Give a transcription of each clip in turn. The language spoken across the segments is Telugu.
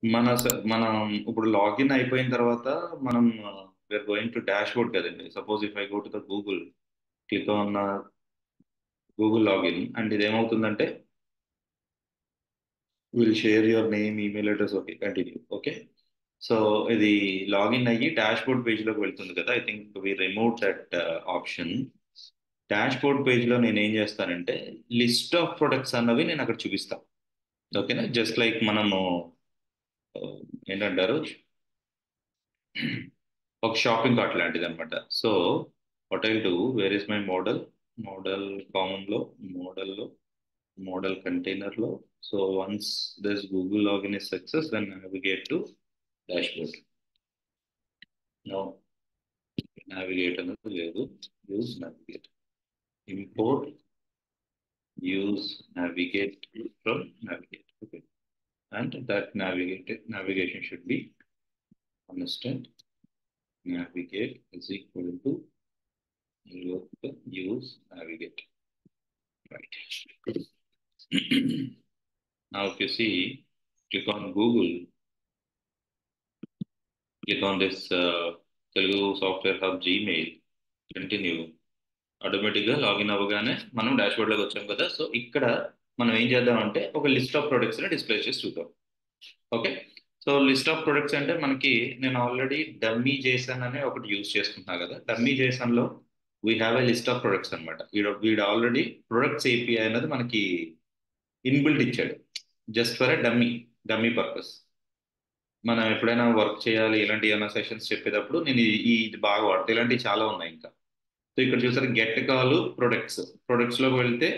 మనం ఇప్పుడు లాగిన్ అయిపోయిన తర్వాత మనం we're going to dashboard కదండి. Suppose if I go to the Google, click on Google login, and ఇది ఏమవుతుందంటే will share your name, email address. Okay, continue. Okay, so ఇది లాగిన్ అయ్యి డాష్ బోర్డ్ పేజ్లోకి వెళ్తుంది కదా. I think we remove that option. Dashboard పేజ్లో నేను ఏం చేస్తానంటే లిస్ట్ ఆఫ్ ప్రొడక్ట్స్ అన్నవి నేను అక్కడ చూపిస్తాను. ఓకేనా, జస్ట్ లైక్ మనము ఏంటంటారు, ఒక షాపింగ్ కార్ట్ లాంటిది అనమాట. So what I do, where is my model, model కామన్లో, మోడల్లో, మోడల్ కంటైనర్లో. So once this Google login is success, then navigate to dashboard. No, navigate అనేది లేదు, use navigate, import, use navigate from navigate. Okay, and that navigation should be constant. Navigate is equal to use navigate, right? Now if you see, click on Google, click on this Telugu Software Hub Gmail, continue. ఆటోమేటిక్గా లాగిన్ అవ్వగానే మనం డాష్బోర్డ్లోకి వచ్చాం కదా. సో ఇక్కడ మనం ఏం చేద్దామంటే ఒక లిస్ట్ ఆఫ్ ప్రొడక్ట్స్ని డిస్ప్లే చేసి చూద్దాం. Okay, so list of products అంటే మనకి, నేను ఆల్రెడీ డమ్మీ జేసన్ అనే ఒకటి యూజ్ చేసుకుంటున్నా కదా. డమ్మీ జేసన్లో we have a list of products అనమాట. వీడు ఆల్రెడీ ప్రొడక్ట్స్ ఏపీఐ అనేది మనకి ఇన్బిల్ట్ ఇచ్చాడు, just for a dummy, dummy purpose. మనం ఎప్పుడైనా వర్క్ చేయాలి, ఇలాంటి ఏమైనా సెషన్స్ చెప్పేటప్పుడు నేను ఇది బాగా వాడతాను. ఇలాంటివి చాలా ఉన్నాయి ఇంకా. సో ఇక్కడ చూసారు గెట్ కాల్ ప్రొడక్ట్స్, ప్రొడక్ట్స్లోకి వెళ్తే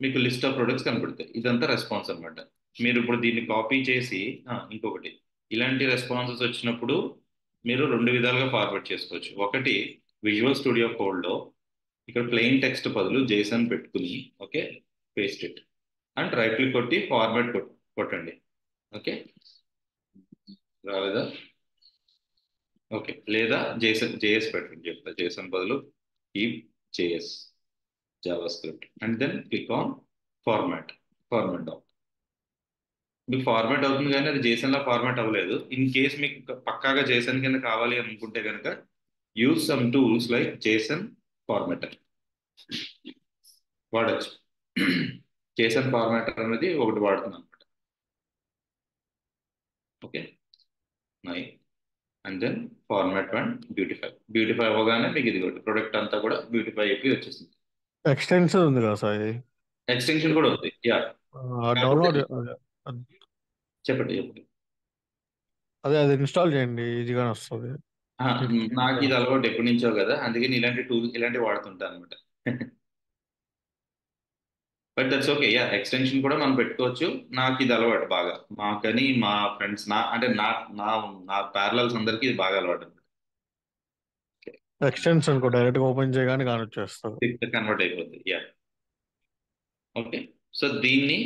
మీకు లిస్ట్ ఆఫ్ ప్రొడక్ట్స్ కనబడతాయి. ఇదంతా రెస్పాన్స్ అనమాట. మీరు ఇప్పుడు దీన్ని కాపీ చేసి ఇంకొకటి, ఇలాంటి రెస్పాన్సెస్ వచ్చినప్పుడు మీరు రెండు విధాలుగా ఫార్వర్డ్ చేసుకోవచ్చు. ఒకటి, విజువల్ స్టూడియో కోడ్లో ఇక్కడ ప్లెయిన్ టెక్స్ట్ బదులు జేసన్ పెట్టుకుని, okay, paste it and right click కొట్టి ఫార్మాట్ కొట్టండి. ఓకే, రాలేదా? ఓకే, లేదా జేఎస్ పెట్టండి. చెప్తా, జేసన్ బదులు keep JS, JavaScript, and then click on format. Format మీకు ఫార్మాట్ అవుతుంది, కానీ అది జేసన్ లా ఫార్మాట్ అవ్వలేదు. ఇన్ కేస్ మీకు పక్కాగా జేసన్ కింద కావాలి అనుకుంటే కనుక use some tools like JSON formatter వాడచ్చు. జేసన్ ఫార్మాటర్ అనేది ఒకటి వాడుతున్నాం అనమాట. ఓకే, నై, and then format and beautify. Beautify అవ్వగానే మీకు ఇది ఒకటి ప్రొడక్ట్ అంతా కూడా బ్యూటిఫై అయిపోయి వచ్చేసింది. ఎక్స్టెన్షన్ ఉంది కదా సార్ ఇది? ఎక్స్టెన్షన్ కూడా ఉంది, యా. కాకపోతే డౌన్లోడ్ చెప్పండి చెప్పండి. అదే అది ఇన్స్టాల్ చేయండి, ఈజీగానే వస్తుంది. నాకు ఇది అలవాటు ఎప్పటి నుంచో కదా, అందుకని ఇలాంటి టూల్ ఇలాంటివి వాడుతుంటాను అనమాట. But that's okay, yeah, extension కూడా మనం పెట్టుకోవచ్చు. నాకు ఇది అలవాటు బాగా, మాకని మా ఫ్రెండ్స్, నా అంటే నా నా నా ప్యారలల్స్ అందరికీ ఇది బాగా అలవాటు. ఎక్స్టెన్షన్ కూడా డైరెక్ట్ గా ఓపెన్ చేయగానే కానొచ్చేస్తుంది. కన్వర్ట్ అయిపోద్ది, యా. ఓకే, సో దీన్ని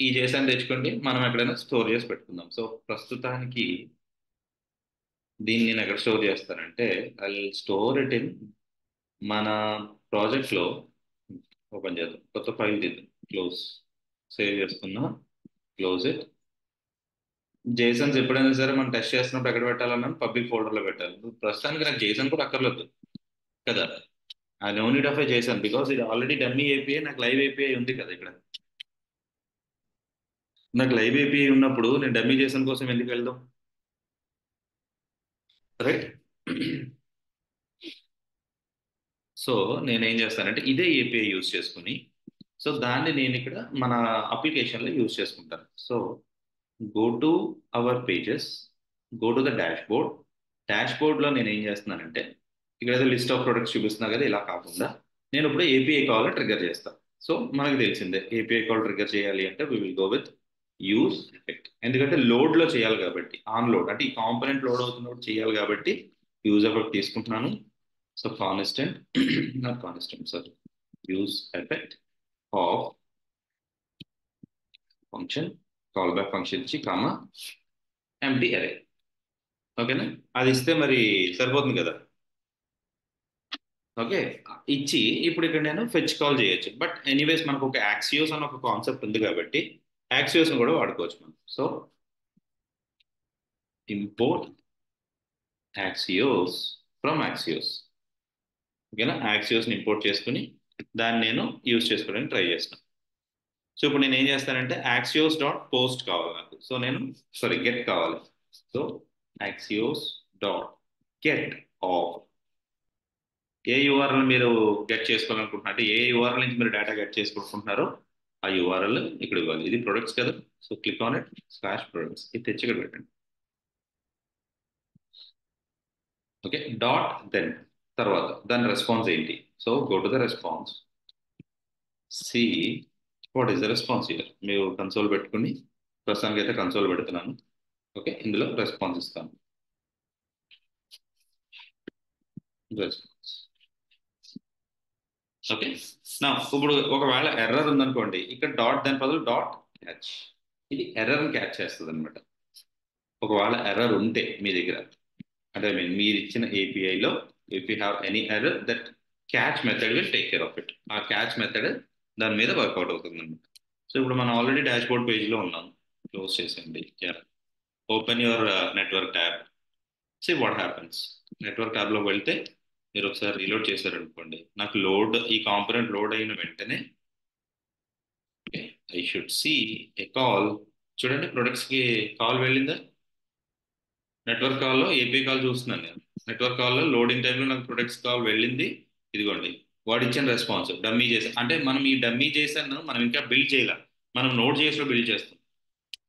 ఈ జేసన్ తెచ్చుకోండి, మనం ఎక్కడైనా స్టోర్ చేసి పెట్టుకుందాం. సో ప్రస్తుతానికి దీన్ని నేను ఎక్కడ స్టోర్ చేస్తానంటే ఐ స్టోర్ ఇట్ ఇన్ మన ప్రాజెక్ట్లో. ఓపెన్ చేద్దాం, కొత్త ఫైల్ తీద్దాం, క్లోజ్, సేవ్ చేసుకుందాం, క్లోజ్ ఇట్. జేసన్స్ ఎప్పుడైనా సరే మనం టెస్ట్ చేస్తున్నప్పుడు ఎక్కడ పెట్టాలన్నా పబ్లిక్ ఫోల్డర్లో పెట్టాలి. ఇప్పుడు ప్రస్తుతానికి నాకు జేసన్ కూడా అక్కర్లేదు కదా. I know need of A Jason because ఇది ఆల్రెడీ డమ్మీ ఏపీఐ, నాకు లైవ్ ఏపీఐ ఉంది కదా ఇక్కడ. నాకు లైవ్ ఏపీఐ ఉన్నప్పుడు నేను డమ్మీ జేసన్ కోసం ఎందుకు వెళ్దాం, రైట్? సో నేనేం చేస్తానంటే ఇదే ఏపీఐ యూజ్ చేసుకుని, సో దాన్ని నేను ఇక్కడ మన అప్లికేషన్లో యూజ్ చేసుకుంటాను. So go to our pages, go to the dash board. Dash బోర్డ్లో నేను ఏం చేస్తున్నానంటే ఇక్కడ ఏదో లిస్ట్ ఆఫ్ ప్రొడక్ట్స్ చూపిస్తున్నా కదా, ఇలా కాకుండా నేను ఇప్పుడు ఏపీఐ కాల్ ట్రిగ్గర్ చేస్తాను. సో మనకు తెలిసిందే ఏపీఐ కాల్ ట్రిగ్గర్ చేయాలి అంటే we will go with use effect. ఎందుకంటే లోడ్లో చేయాలి కాబట్టి, ఆన్ లోడ్ అంటే ఈ కాంపోనెంట్ లోడ్ అవుతున్నప్పుడు చేయాలి కాబట్టి యూజ్ ఎఫెక్ట్ తీసుకుంటున్నాను. So constant, not constant sir, use effect of function, call back function ఇచ్చి కామా ఎంటీ అరే. ఓకేనా, అది ఇస్తే మరి సరిపోతుంది కదా. ఓకే, ఇచ్చి ఇప్పుడు ఇక్కడ నేను ఫెచ్ కాల్ చేయొచ్చు. బట్ ఎనీవేస్ మనకు ఒక యాక్సియోస్ అని ఒక కాన్సెప్ట్ ఉంది కాబట్టి యాక్సియోస్ కూడా వాడుకోవచ్చు మనం. So import axios from axios. ఓకేనా, యాక్సియోస్ని ఇంపోర్ట్ చేసుకుని దాన్ని నేను యూజ్ చేసుకోవడానికి ట్రై చేస్తాను. సో ఇప్పుడు నేను ఏం చేస్తానంటే యాక్సియోస్ డాట్ పోస్ట్ కావాలి నాకు. సో నేను సారీ గెట్ కావాలి. So axios dot get of a URL మీరు గెట్ చేసుకోవాలనుకుంటున్నారు, అంటే ఏ యూఆర్ఎల్ నుంచి మీరు డేటా గెట్ చేసుకుంటున్నారో ఆ యూఆర్ఎల్ ఇక్కడ ఇవ్వాలి. ఇది ప్రొడక్ట్స్ కదా, so click on it slash products, ఇది తెచ్చి ఇక్కడ పెట్టండి. ఓకే, డాట్ దెన్ తర్వాత దాని రెస్పాన్స్ ఏంటి. So go to the response, see what is the response year. మీరు కన్సోల్ పెట్టుకుని, ప్రస్తుతానికి అయితే కన్సోల్ పెడుతున్నాను. ఓకే, ఇందులో రెస్పాన్స్ ఇస్తాను. రెస్పాన్స్. ఓకే, నా ఇప్పుడు ఒకవేళ ఎర్రర్ ఉందనుకోండి, ఇక్కడ డాట్ దాని బదులు డాట్ క్యాచ్, ఇది ఎర్రర్ని క్యాచ్ చేస్తుంది అనమాట. ఒకవేళ ఎర్రర్ ఉంటే మీ దగ్గర, అంటే ఐ మీన్ మీరు ఇచ్చిన ఏపీఐలో if you have any error that catch method will take care of it. ఆ క్యాచ్ మెథడ్ దాని మీద వర్కౌట్ అవుతుంది అనమాట. సో ఇప్పుడు మనం ఆల్రెడీ డాష్ బోర్డ్ పేజ్లో ఉన్నాం. క్లోజ్ చేసేయండి. Open your network tab. See what happens. Network ట్యాబ్లోకి వెళ్తే మీరు ఒకసారి రీలోడ్ చేశారనుకోండి, నాకు లోడ్ ఈ కాంపోనెంట్ లోడ్ అయిన వెంటనే I should see A call. చూడండి ప్రొడక్ట్స్కి కాల్ వెళ్ళిందా. నెట్వర్క్ కాల్లో ఏపీ కాల్ చూస్తున్నాను నేను. నెట్వర్క్ కాల్లో లోడింగ్ టైంలో నాకు ప్రొడక్ట్స్ కాల్ వెళ్ళింది. ఇదిగోండి వాడు ఇచ్చిన రెస్పాన్స్ డమ్మీ చేసా. అంటే మనం ఈ డమ్మీ చేసాను మనం ఇంకా బిల్డ్ చేయాలి, మనం నోట్ చేసిలో బిల్డ్ చేస్తాం.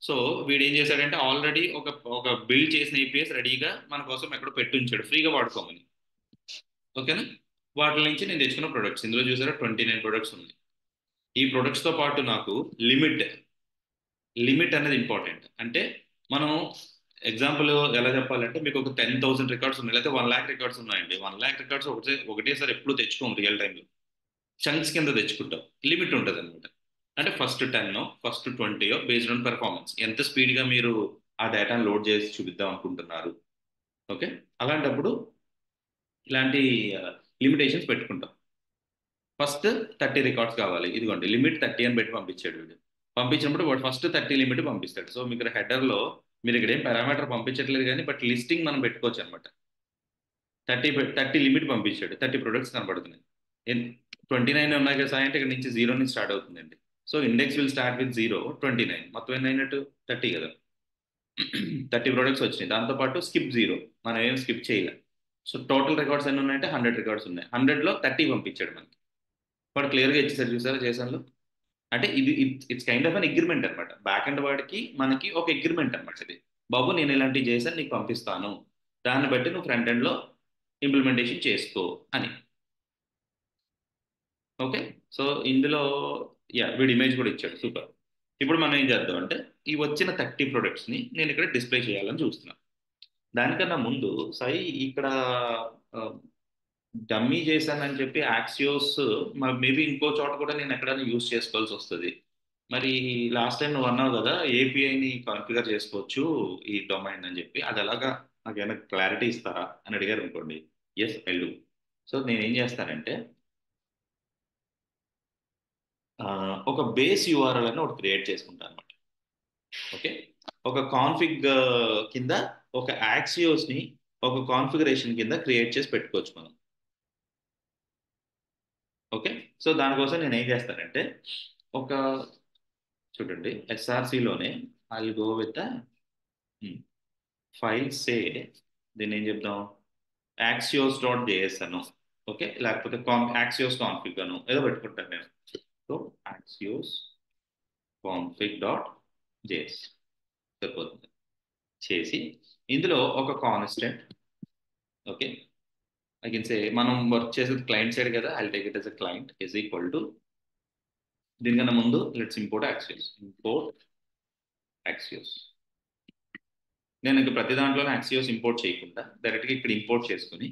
సో వీడు ఏం చేశాడంటే ఆల్రెడీ ఒక ఒక బిల్డ్ చేసిన ఏపీఎస్ రెడీగా మన కోసం ఎక్కడ పెట్టి ఉంచాడు ఫ్రీగా వాడుకోమని. ఓకేనా, వాటి నుంచి నేను తెచ్చుకున్న ప్రొడక్ట్స్ ఇందులో చూసారా 29 ప్రొడక్ట్స్ ఉన్నాయి. ఈ ప్రొడక్ట్స్తో పాటు నాకు లిమిట్, లిమిట్ అనేది ఇంపార్టెంట్. అంటే మనం ఎగ్జాంపుల్ ఎలా చెప్పాలంటే మీకు ఒక 10,000 రికార్డ్స్ ఉన్నాయి, లేకపోతే 1,00,000 రికార్డ్స్ ఉన్నాయండి. 1,00,000 రికార్డ్స్ ఒకటేసారి ఎప్పుడు తెచ్చుకోం, రియల్ టైంలో చంక్స్ కింద తెచ్చుకుంటాం. లిమిట్ ఉంటుంది అనమాట. అంటే first 10 first 20 based on performance, ఎంత స్పీడ్గా మీరు ఆ డేటాను లోడ్ చేసి చూపిద్దాం అనుకుంటున్నారు. ఓకే, అలాంటప్పుడు ఇలాంటి లిమిటేషన్స్ పెట్టుకుంటాం. ఫస్ట్ 30 రికార్డ్స్ కావాలి, ఇదిగోండి లిమిట్ 30 అని పెట్టి పంపించాడు వీడు. పంపించినప్పుడు వాడు ఫస్ట్ 30 లిమిట్ పంపిస్తాడు. సో మీకు హెడర్లో మీరు ఇక్కడ ఏం పారామీటర్ పంపించట్లేదు కానీ బట్ లిస్టింగ్ మనం పెట్టుకోవచ్చు అనమాట. 30 లిమిట్ పంపించాడు, 30 ప్రొడక్ట్స్ కనబడుతున్నాయి. 29 ఉన్నాయి కదా సార్ అంటే ఇక్కడ నుంచి 0 నుంచి స్టార్ట్ అవుతుందండి. So index will start with 0, 29 మొత్తం ఎన్ని అయినట్టు 30 కదా. 30 ప్రొడక్ట్స్ వచ్చినాయి, దాంతోపాటు స్కిప్ 0, మనం ఏం స్కిప్ చేయలేదు. సో టోటల్ రికార్డ్స్ ఎన్ని ఉన్నాయంటే 100 రికార్డ్స్ ఉన్నాయి. 100లో 30 పంపించాడు మనకి. వాడు క్లియర్గా ఇచ్చేసారు చూసారా జేసన్లో. అంటే ఇది it's kind of an agreement అనమాట. బ్యాక్ అండ్ వాడికి మనకి ఒక అగ్రిమెంట్ అనమాట ఇది. బాబు నేను ఇలాంటివి చేశాను నీకు పంపిస్తాను, దాన్ని బట్టి నువ్వు ఫ్రంట్ ఎండ్లో ఇంప్లిమెంటేషన్ చేసుకో అని. ఓకే, సో ఇందులో వీడి ఇమేజ్ కూడా ఇచ్చాడు, సూపర్. ఇప్పుడు మనం ఏం చేద్దాం అంటే ఈ వచ్చిన 30 ప్రొడక్ట్స్ని నేను ఇక్కడ డిస్ప్లే చేయాలని చూస్తున్నాను. దానికన్నా ముందు సాయి ఇక్కడ డమ్మీ చేశానని చెప్పి యాక్సియోస్ మేబీ ఇంకో చోట కూడా నేను ఎక్కడైనా యూజ్ చేసుకోవాల్సి వస్తుంది. మరి లాస్ట్ టైం నువ్వు అన్నావు కదా ఏపీఐని కాన్ఫిగర్ చేసుకోవచ్చు ఈ డొమైన్ అని చెప్పి, అది ఎలాగా నాకు ఏమైనా క్లారిటీ ఇస్తారా అని అడిగారు అనుకోండి. Yes I do. సో నేను ఏం చేస్తానంటే ఒక బేస్ యూఆర్ఎల్ అని ఒకటి క్రియేట్ చేసుకుంటాను అనమాట. ఓకే, ఒక కాన్ఫిగ్ కింద ఒక యాక్సియోస్ని ఒక కాన్ఫిగరేషన్ కింద క్రియేట్ చేసి పెట్టుకోవచ్చు మనం. ఓకే, సో దానికోసం నేను ఏం చేస్తానంటే ఒక చూడండి ఎస్ఆర్సిలోనే I go with file say, దీన్ని ఏం చెప్దాం యాక్సియోస్ డాట్ జేఎస్ అను. ఓకే, లేకపోతే యాక్సియోస్ కాన్ఫిగ్ అను ఏదో పెట్టుకుంటాను నేను. So Axios config dot JS సరిపోతుంది. చేసి ఇందులో ఒక constant, okay I can say మనం వర్క్ చేసేది క్లయింట్ సైడ్ కదా, I take it as a client is equal to, దీనికన్నా ముందు let's import Axios. Import Axios. నేను ఇంక ప్రతి దాంట్లోనే యాక్సియోస్ ఇంపోర్ట్ చేయకుండా డైరెక్ట్గా ఇక్కడ ఇంపోర్ట్ చేసుకుని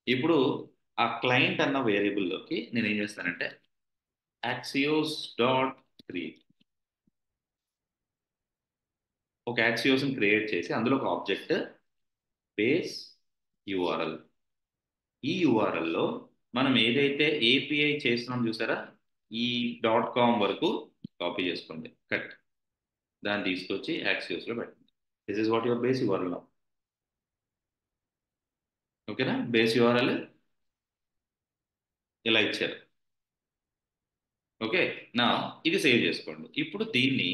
ఇప్పుడు ఆ క్లయింట్ అన్న వేరియబుల్లోకి నేను ఏం చేస్తానంటే యాక్సియోస్ డాట్ క్రియేట్, ఒక యాక్సియోస్ని క్రియేట్ చేసి అందులో ఒక ఆబ్జెక్ట్ బేస్ యూఆర్ఎల్. ఈ యూఆర్ఎల్లో మనం ఏదైతే ఏపీఐ చేస్తున్నాం చూసారా ఈ .com వరకు కాపీ చేసుకోండి, కట్, దాన్ని తీసుకొచ్చి యాక్సియోస్లో పెట్టండి. This is what your base URL. ఓకేనా, బేస్ యూఆర్ఎల్ ఇలా ఇచ్చారు. ఓకే, నా ఇది సేవ్ చేసుకోండి. ఇప్పుడు దీన్ని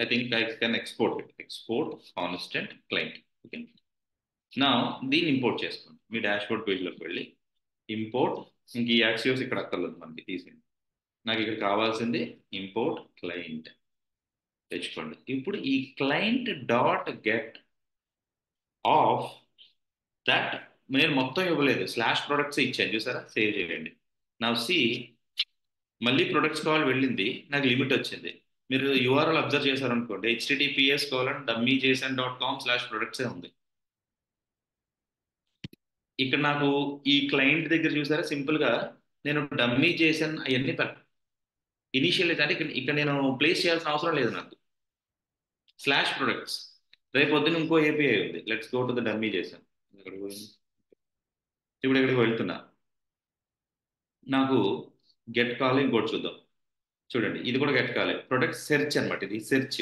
I think I can export constant client. Okay, నా దీన్ని ఇంపోర్ట్ చేసుకోండి. మీ డాష్బోర్డ్ పేజ్లోకి వెళ్ళి ఇంపోర్ట్, ఇంక ఈ యాక్సియోస్ ఇక్కడ అక్కర్లేదు మనకి, తీసేయండి. నాకు ఇక్కడ కావాల్సింది ఇంపోర్ట్ క్లయింట్ తెచ్చుకోండి. ఇప్పుడు ఈ client dot get of that నేను మొత్తం ఇవ్వలేదు, స్లాష్ ప్రొడక్ట్స్ ఇచ్చాను చూసారా, సేవ్ చేయండి. నా సి మళ్ళీ ప్రొడక్ట్స్ కాల్ వెళ్ళింది, నాకు లిమిట్ వచ్చింది. మీరు యూఆర్ఎల్ అబ్జర్వ్ చేశారనుకోండి, https://dummy.json.com/products ఉంది. ఇక్కడ నాకు ఈ క్లయింట్ దగ్గర చూసారా, సింపుల్ గా నేను డమ్మీ చేసాను అవన్నీ ఇనిషియల్ అంటే ఇక్కడ నేను ప్లేస్ చేయాల్సిన అవసరం లేదు నాకు. స్లాష్ ప్రొడక్ట్స్, రేపు పొద్దున ఇంకో ఏపీఐ ఉంది. Let's go to the dummy చేసాను. ఇప్పుడు ఇక్కడికి వెళ్తున్నా, నాకు గెట్ కాల్ ఇంకోటి చూద్దాం. చూడండి, ఇది కూడా గెట్ కాలే, ప్రొడక్ట్ సెర్చ్ అనమాట. ఇది సెర్చ్.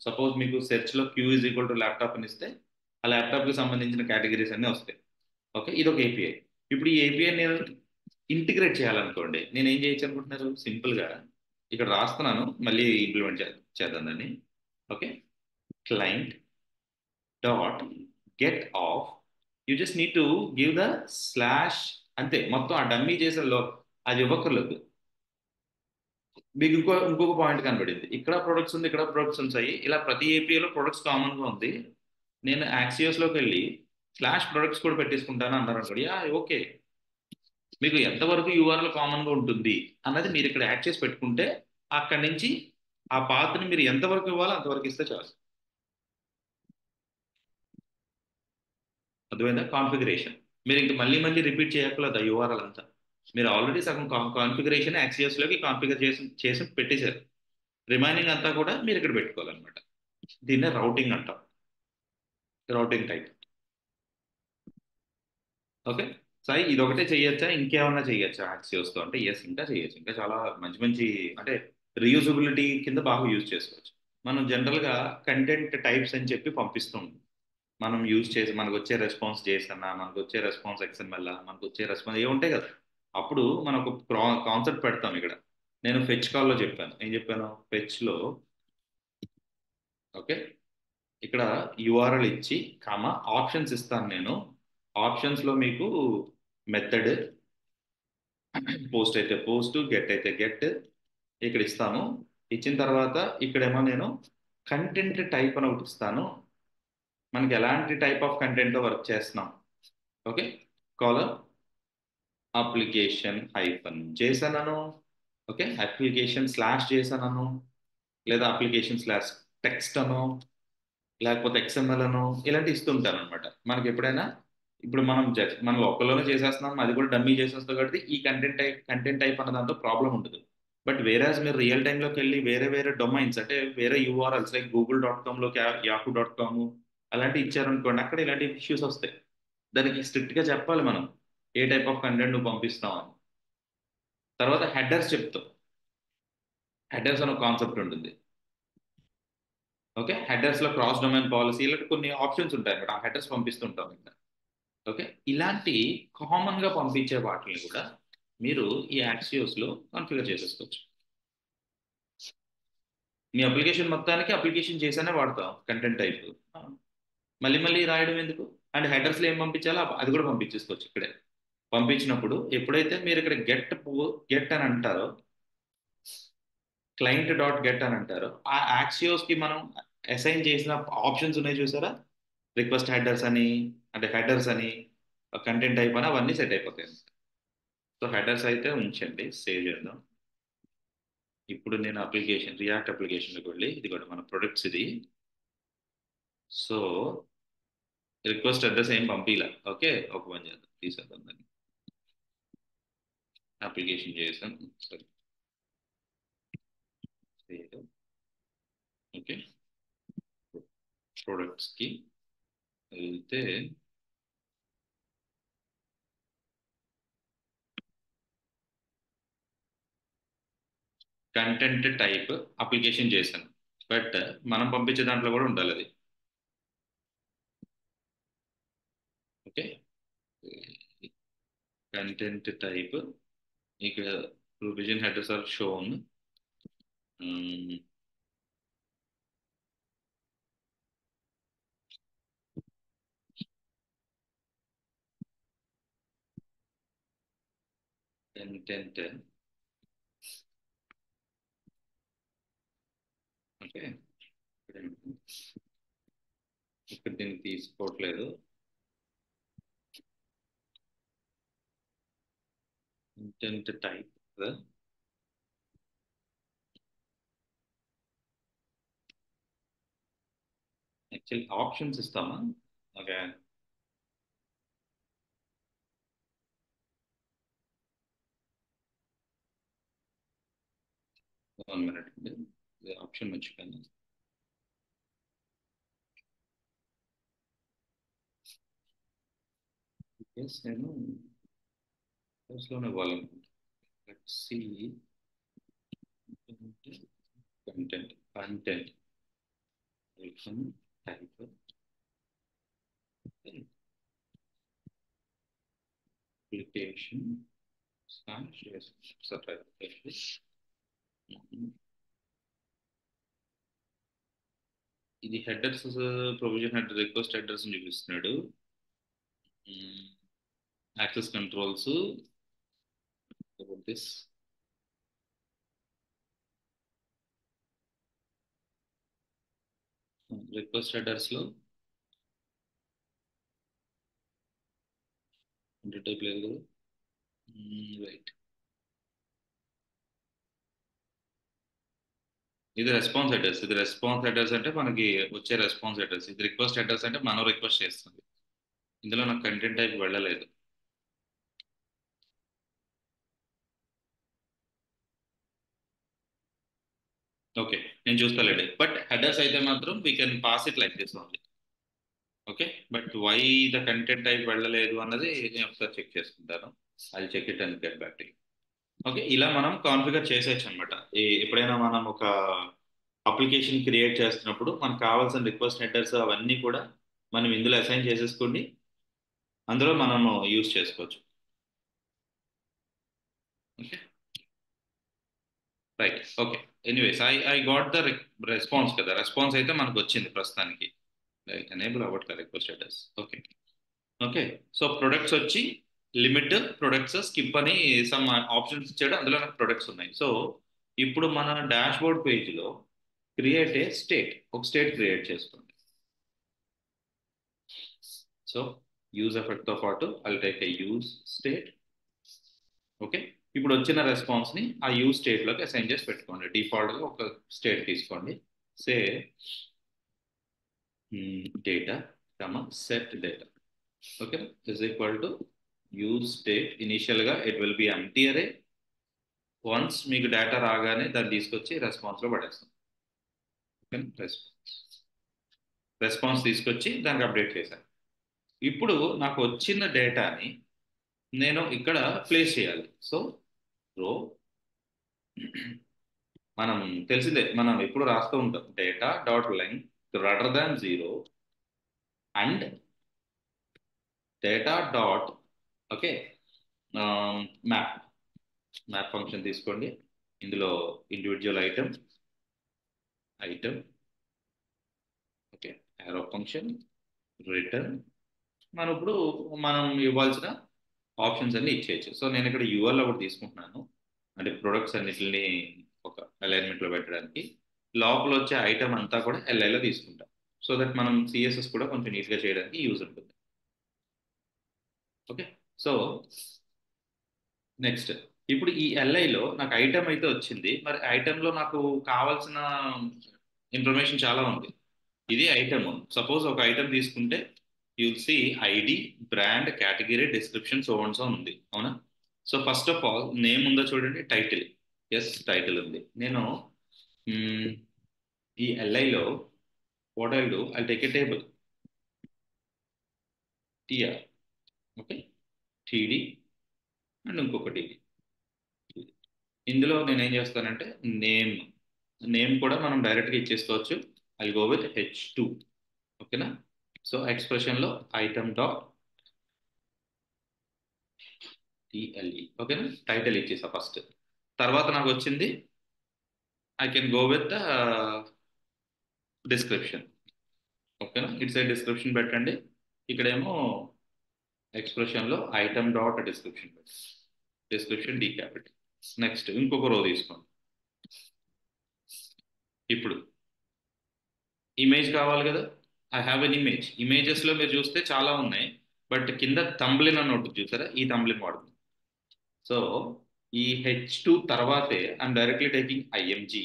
సపోజ్ మీకు సెర్చ్ లో Q is equal to laptop అని ఇస్తే ఆ ల్యాప్టాప్ కి సంబంధించిన కేటగిరీస్ అన్ని వస్తాయి. ఓకే, ఇది ఒక ఏపీఐ. ఇప్పుడు ఈ ఏపీఐ నేను ఇంటిగ్రేట్ చేయాలనుకోండి, నేను ఏం చేయొచ్చు అనుకుంటున్నారు, సింపుల్ గా ఇక్కడ రాస్తున్నాను, మళ్ళీ ఇంప్లిమెంట్ చేద్దాం దాన్ని. Okay, client dot get of, you just need to give the slash, అంతే. మొత్తం ఆ డమ్మీ చేసిన లో అది ఇవ్వక్కర్లేదు. మీకు ఇంకొక పాయింట్ కనబడింది, ఇక్కడ ప్రొడక్ట్స్ ఉంది, ఇక్కడ ప్రొడక్ట్స్ ఉంటాయి, ఇలా ప్రతి ఏపీఐలో ప్రొడక్ట్స్ కామన్ గా ఉంది. నేను యాక్సియోస్ లోకి వెళ్ళి స్లాష్ ప్రొడక్ట్స్ కూడా పెట్టేసుకుంటాను అన్నారు అనుకోండి, ఓకే. మీకు ఎంతవరకు యూఆర్ఎల్ కామన్ గా ఉంటుంది అన్నది మీరు ఇక్కడ యాడ్ చేసి పెట్టుకుంటే, అక్కడి నుంచి ఆ పాత్ని మీరు ఎంతవరకు ఇవ్వాలో అంతవరకు ఇస్తే చాలు. అర్థమైందా? కాన్ఫిగరేషన్ మీరు ఇంక మళ్ళీ మళ్ళీ రిపీట్ చేయక్కర్లేదు యూఆర్ఎల్ అంతా. మీరు ఆల్రెడీ సగం కాన్ఫిగరేషన్ యాక్సియోస్ లోకి కాన్ఫిగర్ చేసి చేసి పెట్టేశారు. రిమైనింగ్ అంతా కూడా మీరు ఇక్కడ పెట్టుకోవాలన్నమాట. దీన్నే రౌటింగ్ అంటాం, రౌటింగ్ టైప్. ఓకే, సాయి ఇది ఒకటే చేయొచ్చా, ఇంకేమన్నా చేయొచ్చా యాక్సియోస్తో అంటే? ఎస్, ఇంకా చేయొచ్చు. ఇంకా చాలా మంచి మంచి అంటే రీయూజబిలిటీ కింద బాగా యూజ్ చేసుకోవచ్చు. మనం జనరల్గా కంటెంట్ టైప్స్ అని చెప్పి పంపిస్తాం. మనం యూజ్ చేసి మనకు వచ్చే రెస్పాన్స్ JSON, మనకు వచ్చే రెస్పాన్స్ XML, మనకు వచ్చే రెస్పాన్స్ ఏ ఉంటాయి కదా. అప్పుడు మనం ఒక కాన్సెప్ట్ పెడతాం ఇక్కడ. నేను ఫెచ్ కాల్లో చెప్పాను, ఏం చెప్పాను ఫెచ్లో. ఓకే, ఇక్కడ యూఆర్ఎల్ ఇచ్చి కామా ఆప్షన్స్ ఇస్తాను నేను. ఆప్షన్స్లో మీకు మెథడ్, పోస్ట్ అయితే పోస్ట్, గెట్ అయితే గెట్ ఇక్కడ ఇస్తాను. ఇచ్చిన తర్వాత ఇక్కడేమో నేను కంటెంట్ టైప్ అని ఒకటి ఇస్తాను. మనకి ఎలాంటి టైప్ ఆఫ్ కంటెంట్ వర్క్ చేస్తున్నాం. ఓకే, కాలర్ అప్లికేషన్ హైఫన్ చేశాను. ఓకే, అప్లికేషన్ స్లాష్ చేశాను, లేదా అప్లికేషన్ స్లాష్ టెక్స్ట్ అను, లేకపోతే XML అను, ఇలాంటి ఇస్తుంటాను అనమాట. మనకి ఎప్పుడైనా ఇప్పుడు మనం మన లోకల్లోనే చేసేస్తున్నాం, అది కూడా డమ్మీ చేసేస్తాం కాబట్టి ఈ కంటెంట్ టైప్ అన్న దాంట్లో ప్రాబ్లం ఉండదు. బట్ వేరేస్ మీరు రియల్ టైంలోకి వెళ్ళి వేరే వేరే డొమైన్స్ అంటే వేరే యూఆర్ఎల్స్ లైక్ google.com లోకి yahoo.com అలాంటివి ఇచ్చారనుకోండి, అక్కడ ఇలాంటి ఇష్యూస్ వస్తాయి. దానికి స్ట్రిక్ట్ గా చెప్పాలి మనం ఏ టైప్ ఆఫ్ కంటెంట్ నువ్వు పంపిస్తాం అని. తర్వాత హెడర్స్ చెప్తాం. హెడర్స్ అనే కాన్సెప్ట్ ఉంటుంది. ఓకే, హెడర్స్ లో క్రాస్ డొమైన్ పాలసీ ఇలాంటి కొన్ని ఆప్షన్స్ ఉంటాయి అన్నమాట. ఆ హెడర్స్ పంపిస్తుంటాం ఇంకా. ఓకే, ఇలాంటి కామన్ గా పంపించే వాటిని కూడా మీరు ఈ యాక్సియోస్ లో కాన్ఫిగర్ చేసేసుకోవచ్చు. మీ అప్లికేషన్ మొత్తానికి అప్లికేషన్ చేసానే వాడతాం కంటెంట్ టైప్. మళ్ళీ మళ్ళీ రాయడం ఎందుకు? అండ్ హెడర్స్ లో ఏం పంపించాలో అది కూడా పంపించేసుకోవచ్చు ఇక్కడే. పంపించినప్పుడు ఎప్పుడైతే మీరు ఇక్కడ గెట్ అని అంటారో, క్లయింట్ డాట్ గెట్ అని అంటారో, ఆ యాక్సియోస్ కి మనం అసైన్ చేసిన ఆప్షన్స్ ఉన్నాయి చూసారా, రిక్వెస్ట్ హెడర్స్ అని, అంటే హెడర్స్ అని, కంటెంట్ టైప్ అని, అవన్నీ సెట్ అయిపోతాయి. సో హెడర్స్ అయితే ఉంచండి, సేవ్ చేద్దాం. ఇప్పుడు నేను రియాక్ట్ అప్లికేషన్కి వెళ్ళి, ఇది కూడా మన ప్రొడక్ట్స్ ఇది. సో రిక్వెస్ట్ అడ్రస్ ఏం పంపించలే. ఓకే, ఒక పని చేద్దాం, తీసేద్దాం దాన్ని. అప్లికేషన్ చేసాను, సరే. ఓకే, ప్రొడక్ట్స్కి వెళ్తే కంటెంట్ టైప్ అప్లికేషన్ చేశాను. బట్ మనం పంపించే దాంట్లో కూడా ఉండాలి అది. ఓకే, కంటెంట్ టైప్ ఇక్కడ provision headers are shown. Content okay, ఇక్కడ దీన్ని తీసుకోవట్లేదు. కంటెంట్ టైప్ యాక్చువల్ ఆప్షన్స్ ఇస్తామా? ఓకే, 1 minute అండి, ఆప్షన్ మర్చిపోయాను. నేను లోనే ఇవ్వాలనుకుంటున్నాను. Let's see content content type application ఇది headers, provision header, request headers చూపిస్తున్నాడు. Access controls about this. Request headers లో టైప్ లేదు కదా. రైట్, ఇది రెస్పాన్స్ హెడర్స్. ఇది రెస్పాన్స్ హెడర్స్ అంటే మనకి వచ్చే రెస్పాన్స్ హెడర్స్. ఇది రిక్వెస్ట్ హెడర్స్ అంటే మనం రిక్వెస్ట్ చేస్తుంది. ఇందులో నాకు కంటెంట్ టైప్ వెళ్ళలేదు. ఓకే, నేను చూస్తాలేండి. బట్ హెడర్స్ అయితే మాత్రం we can pass it like this only. Okay, but why the content type వెళ్ళలేదు అన్నది నేను ఒకసారి చెక్ చేసుకుంటాను. I check it and get back to you. Okay, ఇలా మనం కాన్ఫిగర్ చేసేయచ్చు అనమాట. ఎప్పుడైనా మనం ఒక అప్లికేషన్ క్రియేట్ చేస్తున్నప్పుడు మనకు కావాల్సిన రిక్వెస్ట్ హెడర్స్ అవన్నీ కూడా మనం ఇందులో అసైన్ చేసేసుకోండి, అందులో మనం యూజ్ చేసుకోవచ్చు. Okay, right. Okay, anyways I got the response కదా. రెస్పాన్స్ అయితే మనకు వచ్చింది ప్రస్తుతానికి. రైట్, ఎనేబుల్ అవ్వట్లేదు request headers. Okay. Okay, so products వచ్చి లిమిట్, ప్రొడక్ట్స్, స్కిప్ అని సమ్ ఆప్షన్స్ ఇచ్చాడు. అందులో నాకు ప్రొడక్ట్స్ ఉన్నాయి. సో ఇప్పుడు మన డాష్ బోర్డ్ పేజ్లో క్రియేట్ ఏ స్టేట్, ఒక స్టేట్ క్రియేట్ చేసుకోండి. సో యూజ్ ఎఫెక్ట్తో పాటు I take a use state. Okay, ఇప్పుడు వచ్చిన రెస్పాన్స్ని ఆ యూజ్ స్టేట్లోకి అసైన్ చేసి పెట్టుకోండి. డిఫాల్ట్గా ఒక స్టేట్ తీసుకోండి. Say data set data. Okay, is equal to use state. ఇనిషియల్గా it will be empty array. Once మీకు డేటా రాగానే దాన్ని తీసుకొచ్చి రెస్పాన్స్లో పడేస్తాం. ఓకే, రెస్పాన్స్ తీసుకొచ్చి దానికి అప్డేట్ చేశాను. ఇప్పుడు నాకు వచ్చిన డేటాని నేను ఇక్కడ ప్లేస్ చేయాలి. సో రో, మనం తెలిసిందే, మనం ఎప్పుడు రాస్తూ ఉంటాం data dot length greater than 0 and data dot okay map. Map function తీసుకోండి. ఇందులో individual item okay, arrow function, return. మనం ఇప్పుడు మనం ఇవ్వాల్సిన ఆప్షన్స్ అన్ని ఇచ్చేయచ్చు. సో నేను ఇక్కడ యూఎల్ ఒకటి తీసుకుంటున్నాను, అంటే ప్రొడక్ట్స్ అన్నిటిని ఒక అలైన్మెంట్లో పెట్టడానికి. లోపల వచ్చే ఐటమ్ అంతా కూడా ఎల్ఐలో తీసుకుంటాం. సో దట్ మనం సిఎస్ఎస్ కూడా కొంచెం నీట్గా చేయడానికి యూజ్ ఉంటుంది. ఓకే, సో నెక్స్ట్ ఇప్పుడు ఈ ఎల్ఐలో నాకు ఐటమ్ అయితే వచ్చింది. మరి ఐటెంలో నాకు కావాల్సిన ఇన్ఫర్మేషన్ చాలా ఉంది. ఇది ఐటమ్. సపోజ్ ఒక ఐటమ్ తీసుకుంటే you'll see ID, brand, category, description, so and so ఉంది, అవునా? So first of all name ఉందో చూడండి, టైటిల్. ఎస్, టైటిల్ ఉంది. నేను ఈ ఎల్ఐలో what I do, I take a table TR. Okay, TD and ఇంకొకటి. ఇందులో నేను ఏం చేస్తానంటే నేమ్, నేమ్ కూడా మనం డైరెక్ట్గా ఇచ్చేసుకోవచ్చు. I go with H2. ఓకేనా? సో ఎక్స్ప్రెషన్లో ఐటమ్ డాట్ టిఎల్ఈ ఓకేనా, టైటిల్ ఇచ్చేసా ఫస్ట్. తర్వాత నాకు వచ్చింది I can go with description. ఓకేనా, ఇట్స్ సైడ్ డిస్క్రిప్షన్ పెట్టండి. ఇక్కడేమో ఎక్స్ప్రెషన్లో item dot description, description D capital. Next ఇంకొక రో తీసుకోండి. ఇప్పుడు ఇమేజ్ కావాలి కదా, ఐ హ్యావ్ ఎన్ ఇమేజ్. ఇమేజెస్లో మీరు చూస్తే చాలా ఉన్నాయి, బట్ కింద తంబ్లిన్ అని ఒకటి చూసారా, ఈ తంబ్లిన్ వాడుతుంది. సో ఈ H2 తర్వాతే I'm directly taking IMG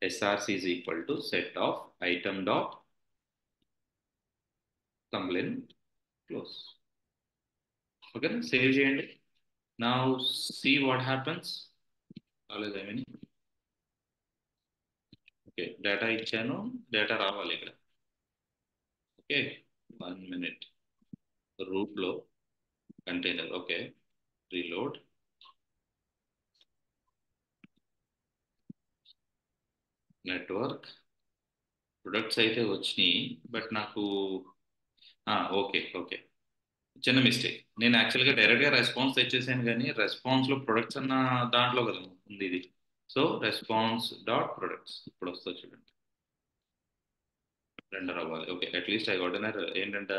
SRC is equal to set of item dot thumbnail close. Okay, save చేయండి. నా సీ వాట్ హ్యాపన్స్. కాలేదు ఏమని. ఓకే, డేటా ఇచ్చాను, డేటా రావాలి ఇక్కడ. Okay, 1 minute. రూట్లో container. Okay, reload. Network products అయితే వచ్చినాయి, బట్ నాకు ఓకే ఓకే, చిన్న మిస్టేక్. నేను యాక్చువల్గా డైరెక్ట్గా రెస్పాన్స్ తెచ్చేసాను, కానీ రెస్పాన్స్లో ప్రొడక్ట్స్ అన్న దాంట్లో కదా ఉంది ఇది. సో రెస్పాన్స్ డాట్ ప్రొడక్ట్స్ ఇప్పుడు వస్తుంది చూడండి, రెండర్ అవ్వాలి. Okay, at least I got an error. ఏంటంటే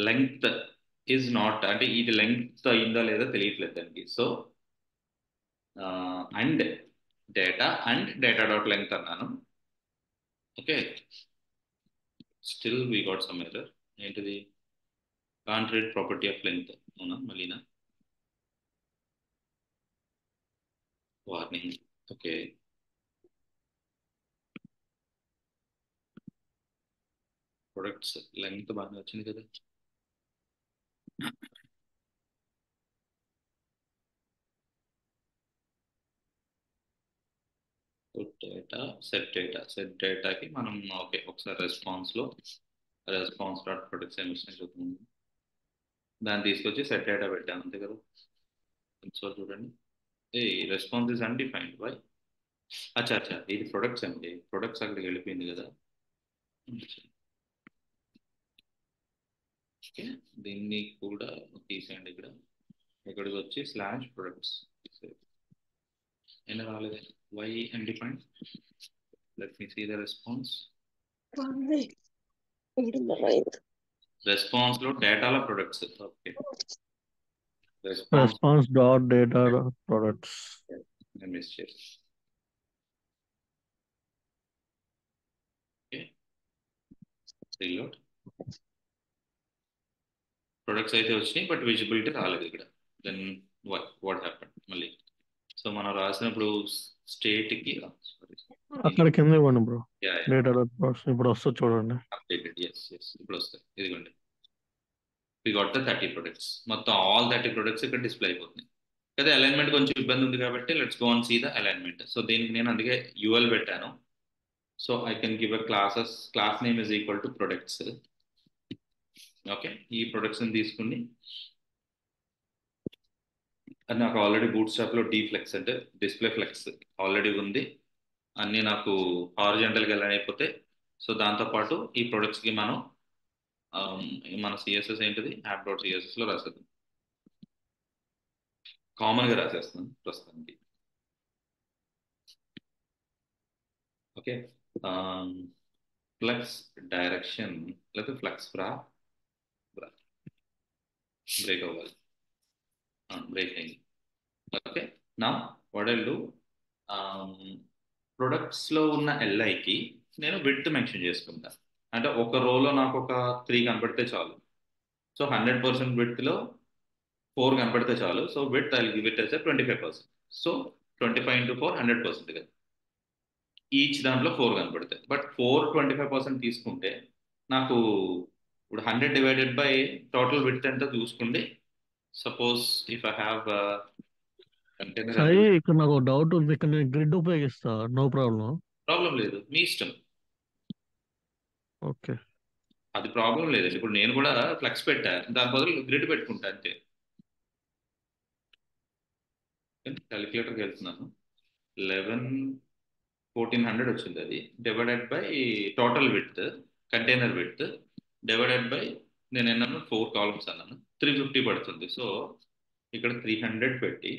లెంగ్త్ ఈజ్ నాట్, అంటే ఇది లెంగ్త్ అయిందా లేదా తెలియట్లేదు దానికి. So and data dot length అన్నాను. Okay, still we got some error. ఏంటిది, can't read property of length. అవునా, మళ్ళీనా వార్నింగ్. ఓకే, ప్రొడక్ట్స్ లెంగ్త్ బాగా వచ్చింది కదా. సెట్ డేటాకి మనం ఓకే ఒకసారి రెస్పాన్స్ డాట్ ప్రొడక్ట్స్ ఏమి వచ్చినాయి చూద్దాం. దాన్ని తీసుకొచ్చి సెట్ డేటా పెట్టాను అంతే కదా. సో చూడండి, ఏ రెస్పాన్స్ ఇస్ అన్డిఫైన్డ్ వై. అచ్చా అచ్చా, ఇది ప్రొడక్ట్స్ అండి, ప్రొడక్ట్స్ అక్కడికి వెళ్ళిపోయింది కదా. ఓకే, దీన్ని కూడా తీసేయండి. ఇక్కడికి వచ్చి స్లాష్ ప్రొడక్ట్స్ ఏం రాలేదు, why undefined. Let me see the response. Response లో డేటాలో products. Okay, response response dot data products. Miss చేసి. Okay, reload. ప్రొడక్ట్స్ అయితే వచ్చినాయి, బట్ విజిబిలిటీ రాలేదు ఇక్కడ. దెన్ వాట్ హ్యాపెండ్ మళ్ళీ. సో మనం రాసినప్పుడు స్టేట్కి అక్కడ కింద ఇవ్వండి bro, ya data dot products. ఇప్పుడు వస్తుంది చూడండి. అప్డేటెడ్. ఎస్ ఎస్, ఇప్పుడు వస్తాయి. ఇదిగోండి, వి గాట్ ద 30 ప్రొడక్ట్స్. మొత్తం ఆల్ 30 ప్రొడక్ట్స్ ఇక్కడ డిస్ప్లే అయిపోతున్నాయి కదా. అలైన్మెంట్ కొంచెం ఇబ్బంది ఉంది కాబట్టి let's go on see the alignment. So దీనికి నేను అందుకే యూఎల్ పెట్టాను. So I can give a class name is equal to products. Okay, ఈ ప్రొడక్ట్స్ తీసుకుని అది నాకు ఆల్రెడీ బూట్ స్ట్రాప్లో ఫ్లెక్స్ అంటే డిస్ప్లే ఫ్లెక్స్ ఆల్రెడీ ఉంది. అన్నీ నాకు హారిజాంటల్గా అలైన్ అయిపోతే. సో దాంతోపాటు ఈ ప్రొడక్ట్స్కి మనం మన సిఎస్ఎస్ ఏంటిది, యాప్ డాట్ సిఎస్ఎస్లో రాసేద్దాం. కామన్గా రాసేస్తున్నాను ప్రస్తుతానికి. ఓకే, ఫ్లక్స్ డైరెక్షన్ లేకపోతే ఫ్లక్స్ బ్రేక్ అవ్వాలి. బ్రేక్ అయింది. ఓకే, నా వాట్ ఐ డూ, ప్రొడక్ట్స్లో ఉన్న ఎల్ఐకి నేను విడ్త్ మెన్షన్ చేసుకుంటాను. అంటే ఒక రోలో నాకు ఒక 3 కనపడితే చాలు. సో 100% విడ్త్లో 4 కనపడితే చాలు. So width I give it as 25%. So 25 into 4 100% కదా. ఈచ్ దాంట్లో 4 కనపడతాయి. బట్ 4 25% తీసుకుంటే నాకు ఇప్పుడు 100 డివైడెడ్ బై టోటల్ విడ్త్ ఎంత చూసుకోండి. Suppose if I have container. Sai, ఇక్కడ నాకు డౌట్ ఉంది. ఇక్కడ నేను గ్రిడ్ ఉపయోగిస్తా, నో ప్రాబ్లం. ప్రాబ్లం లేదు, మీ ఇష్టం. ఓకే, అది ప్రాబ్లం లేదండి. ఇప్పుడు నేను కూడా ఫ్లెక్స్ పెట్టా, దాని బదులు గ్రిడ్ పెట్టుకుంటా అంతే. క్యాలిక్యులేటర్కి వెళ్తున్నాను. 1400 వచ్చింది. అది divided by total width, container width divided by నేను ఏమన్నాను 4 కాలమ్స్ అన్నాను, 350 పడుతుంది. సో ఇక్కడ 300 పెట్టి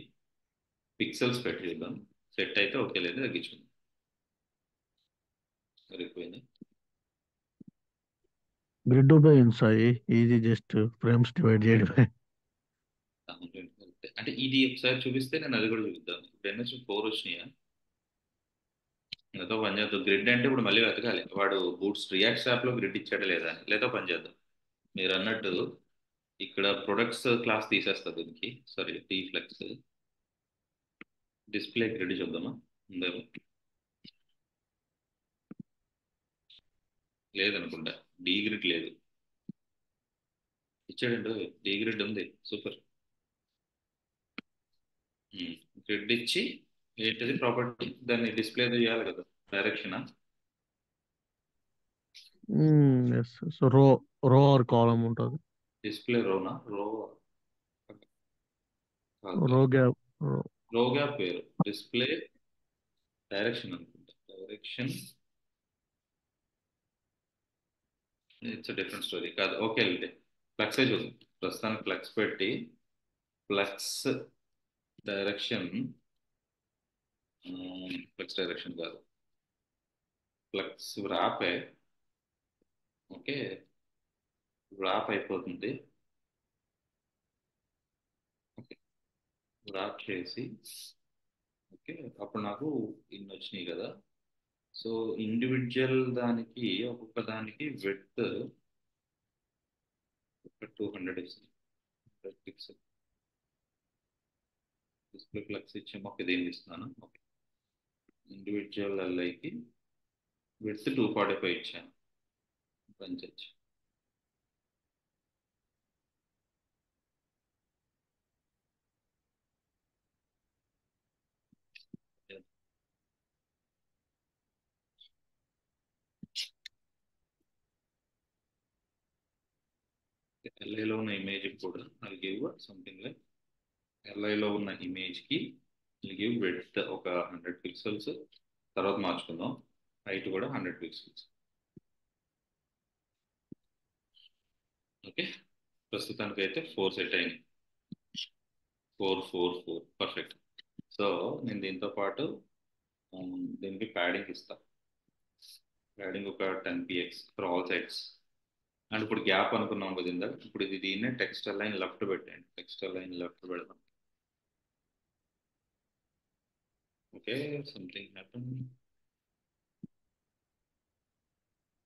పిక్సెల్స్ పెట్టి చూద్దాం. సెట్ అయితే ఓకే, లేదు తగ్గించుకుందాం. సరిపోయింది. గ్రిడ్ ఉపయోగించాయి, ఈజీ జస్ట్ ఫ్రేమ్స్ డివైడ్ చేయడమే. అంటే ఇది ఒకసారి చూపిస్తే నేను అది కూడా చూపిద్దాం. ఇప్పుడు NH4 వచ్చినాయా? ఏదో పని చేద్దాం. గ్రిడ్ అంటే ఇప్పుడు మళ్ళీ వెతకాలి, వాడు బూట్స్ రియాక్ట్ యాప్ లో గ్రిడ్ ఇచ్చాడా లేదా అని. లేదా పని చేద్దాం, మీరు అన్నట్టు ఇక్కడ ప్రొడక్ట్స్ క్లాస్ తీసేస్తా దీనికి. సారీ, టీఫ్లెక్స్ డిస్ప్లే గ్రిడ్ చూద్దామా ఉందేమో. లేదనుకుంటా, డీ గ్రిడ్ లేదు. ఇచ్చాడండి, డీ గ్రిడ్ ఉంది. సూపర్. గ్రిడ్ ఇచ్చి ఏంటిది ప్రాపర్టీ, దాన్ని డిస్ప్లే చేయాలి కదా. Direction yes. సో రో రో ఆర్ కాలం ఉంటుంది. డిస్ప్లే రోనా, రో రో గ్యాప్. రో గ్యాప్ పేరు డిస్ప్లే డైరెక్షన్ అనుకుంటా. డైరెక్షన్ ఇట్స్ డిఫరెంట్ స్టోరీ కాదు. ఓకే అండి, ఫ్లక్స్ చూద్దాం. ప్రస్తుతానికి ఫ్లక్స్ పెట్టి ఫ్లక్స్ డైరెక్షన్, ఫ్లక్స్ డైరెక్షన్ కాదు, ఫ్లక్స్ వ్రాపే. ఓకే, వ్రాప్ అయిపోతుంది. ఓకే, వ్రాప్ చేసి ఓకే, అప్పుడు నాకు ఇన్ని వచ్చినాయి కదా. సో ఇండివిజువల్ దానికి ఒక్కొక్క దానికి విడ్త్ ఒక 200 ఇస్తుంది. పిక్సెల్ డిస్ప్లే ఫ్లక్స్ ఇచ్చాము. ఓకే, దేనికి ఇస్తున్నాను. ఓకే, ఇండివిజువల్ ఎల్ఐకి విడ్త్ 245 ఇచ్చాను. పంచచ్చు. ఎల్ఐలో ఉన్న ఇమేజ్ కూడా ఐ గివ్ సంథింగ్ లైక్, ఎల్ఐలో ఉన్న ఇమేజ్కి ఐ గివ్ విడ్త్ ఒక 100 పిక్సెల్స్. తర్వాత మార్చుకుందాం, హైట్ కూడా 100 పిక్సెల్స్. ఓకే, ప్రస్తుతానికి అయితే 4 సెట్ అయింది. 4 4 4 పర్ఫెక్ట్. సో నేను దీంతో పాటు దీనికి ప్యాడింగ్ ఇస్తాను. ప్యాడింగ్ ఒక 10 px for all sides. And ఇప్పుడు గ్యాప్ అనుకున్నాం కదా ఇందాక, ఇప్పుడు ఇది దీన్నే టెక్స్ట్ లైన్ లెఫ్ట్ పెట్టండి. టెక్స్ట్ లైన్ లెఫ్ట్ పెడదాం. Okay, something happen.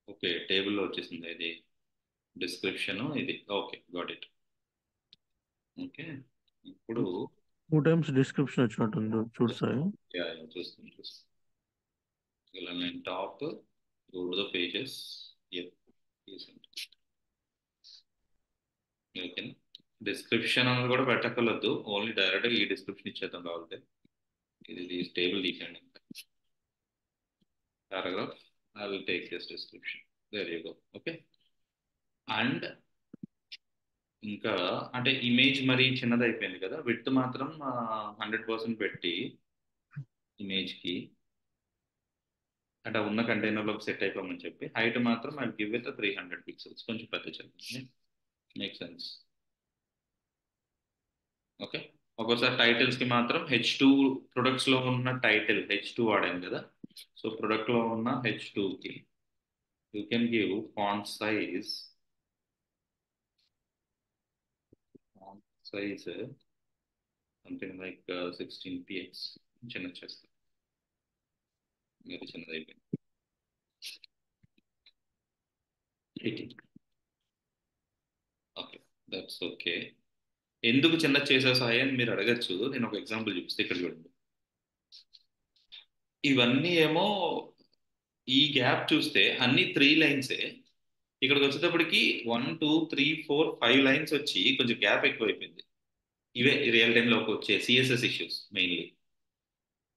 ఓకే, టేబుల్లో వచ్చేసింది ఇది డిస్క్రిప్షన్. ఇది ఓకే, గాట్ ఇట్. ఓకే, ఇప్పుడు 2 టైమ్స్ డిస్క్రిప్షన్ వచ్చినట్టుంది, చూడు సాయి. చూస్తాను చూస్తాను. ఇలా నేను top go to the pages. ఓకేనా, డిస్క్రిప్షన్ అని కూడా పెట్టక్కర్లేదు, ఓన్లీ డైరెక్ట్గా ఈ డిస్క్రిప్షన్ ఇచ్చేద్దాం కావాలంటే. ఇది టేబుల్ తీసేయండి. Paragraph, I will take this description. There you go. Okay, and ఇంకా అంటే ఇమేజ్ మరి చిన్నది అయిపోయింది కదా, విడ్త్ మాత్రం 100% పెట్టి ఇమేజ్కి, అంటే ఉన్న కంటైనర్లోకి సెట్ అయిపోమని చెప్పి, హైట్ మాత్రం ఐ గివ్ విత్ 300 పిక్సెల్స్, కొంచెం పెద్ద చెప్పండి. Make sense. ఓకే, ఒక్కోసారి టైటిల్స్కి మాత్రం H2 ప్రొడక్ట్స్లో ఉన్న టైటిల్ H2 వాడాను కదా. సో ప్రొడక్ట్లో ఉన్న H2కి you can give font size. Size something like 16 px. చిన్నది చేస్తాను, మీరు చిన్నది అయిపోయింది. 18. Okay, that's okay. ఎందుకు చిన్నది చేసా సాయి అని మీరు అడగచ్చు. నేను ఒక ఎగ్జాంపుల్ చూపిస్తే ఇక్కడ చూడండి. ఇవన్నీ ఏమో ఈ గ్యాప్ చూస్తే అన్ని 3 లైన్సే. ఇక్కడికి వచ్చేటప్పటికి 1 2 3 4 5 లైన్స్ వచ్చి కొంచెం గ్యాప్ ఎక్కువైపోయింది. ఇవే రియల్ టైంలో వచ్చే సిఎస్ఎస్ ఇష్యూస్ మెయిన్లీ.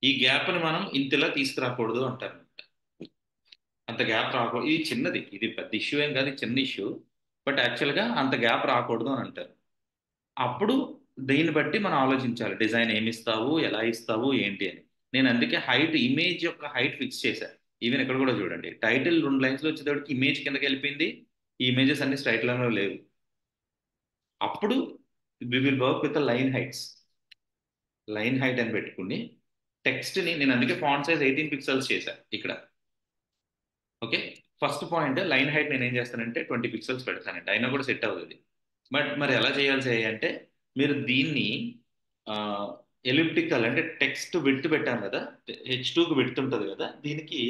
ఈ గ్యాప్ని మనం ఇంతలా తీసుకురాకూడదు అంటారు. అంత గ్యాప్ రాకూడదు, ఇది చిన్నది, ఇది పెద్ద ఇష్యూ ఏం కాదు, చిన్న ఇష్యూ. బట్ యాక్చువల్గా అంత గ్యాప్ రాకూడదు అని అంటారు. అప్పుడు దీన్ని బట్టి మనం ఆలోచించాలి, డిజైన్ ఏమి ఇస్తావు, ఎలా ఇస్తావు, ఏంటి అని. నేను అందుకే హైట్, ఇమేజ్ యొక్క హైట్ ఫిక్స్ చేశాను. ఈవెన్ ఇక్కడ కూడా చూడండి, టైటిల్ 2 లైన్స్లో వచ్చేటప్పటికి ఇమేజ్ కిందకి వెళ్ళిపోయింది. ఈ ఇమేజెస్ అన్ని స్ట్రైట్ లైన్లో లేవు. అప్పుడు we will work with line heights. Line height అని పెట్టుకుని టెక్స్ట్ని నేను అందుకే ఫాంట్ సైజ్ 18 పిక్సెల్స్ చేశాను ఇక్కడ. Okay, first point line height నేను ఏం చేస్తానంటే 20 పిక్సెల్స్ పెడతానండి, అయినా కూడా సెట్ అవుతుంది. బట్ మరి ఎలా చేయాల్సి అంటే మీరు దీన్ని ఎలిప్టికల్ అంటే టెక్స్ట్ విడ్త్ పెట్టాను కదా, H2కి విడ్త్ ఉంటుంది కదా, దీనికి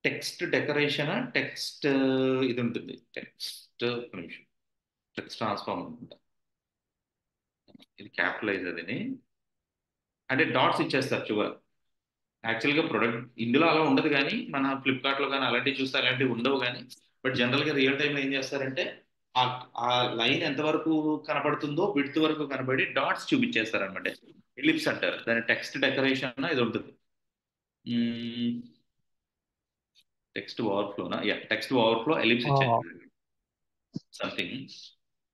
టెక్స్ట్ డెకరేషన్ టెక్స్ట్ ఇది ఉంటుంది, టెక్స్ట్ నిమిషం, టెక్స్ట్ ట్రాన్స్ఫార్మ్ ఉంటుంది, ఇది క్యాపిటలైజ్ అదిని అంటే డాట్స్ ఇచ్చేస్తారు చివర. యాక్చువల్గా ప్రొడక్ట్ ఇందులో అలా ఉండదు, కానీ మన ఫ్లిప్కార్ట్లో కానీ అలాంటివి చూస్తే అలాంటివి ఉండవు కానీ, బట్ జనరల్గా రియల్ టైంలో ఏం చేస్తారంటే ఆ ఆ లైన్ ఎంతవరకు కనపడుతుందో విడ్త్ వరకు కనబడి డాట్స్ చూపించేస్తారు అనమాట. ఎలిప్స్ అంటారు దాని, టెక్స్ట్ డెకరేషన్ ఇది ఉంటుంది. టెక్స్ట్ ఓవర్ఫ్లోనా, యా టెక్స్ట్ ఓవర్ఫ్లో ఎలిప్స్ ఇచ్చాను సంథింగ్.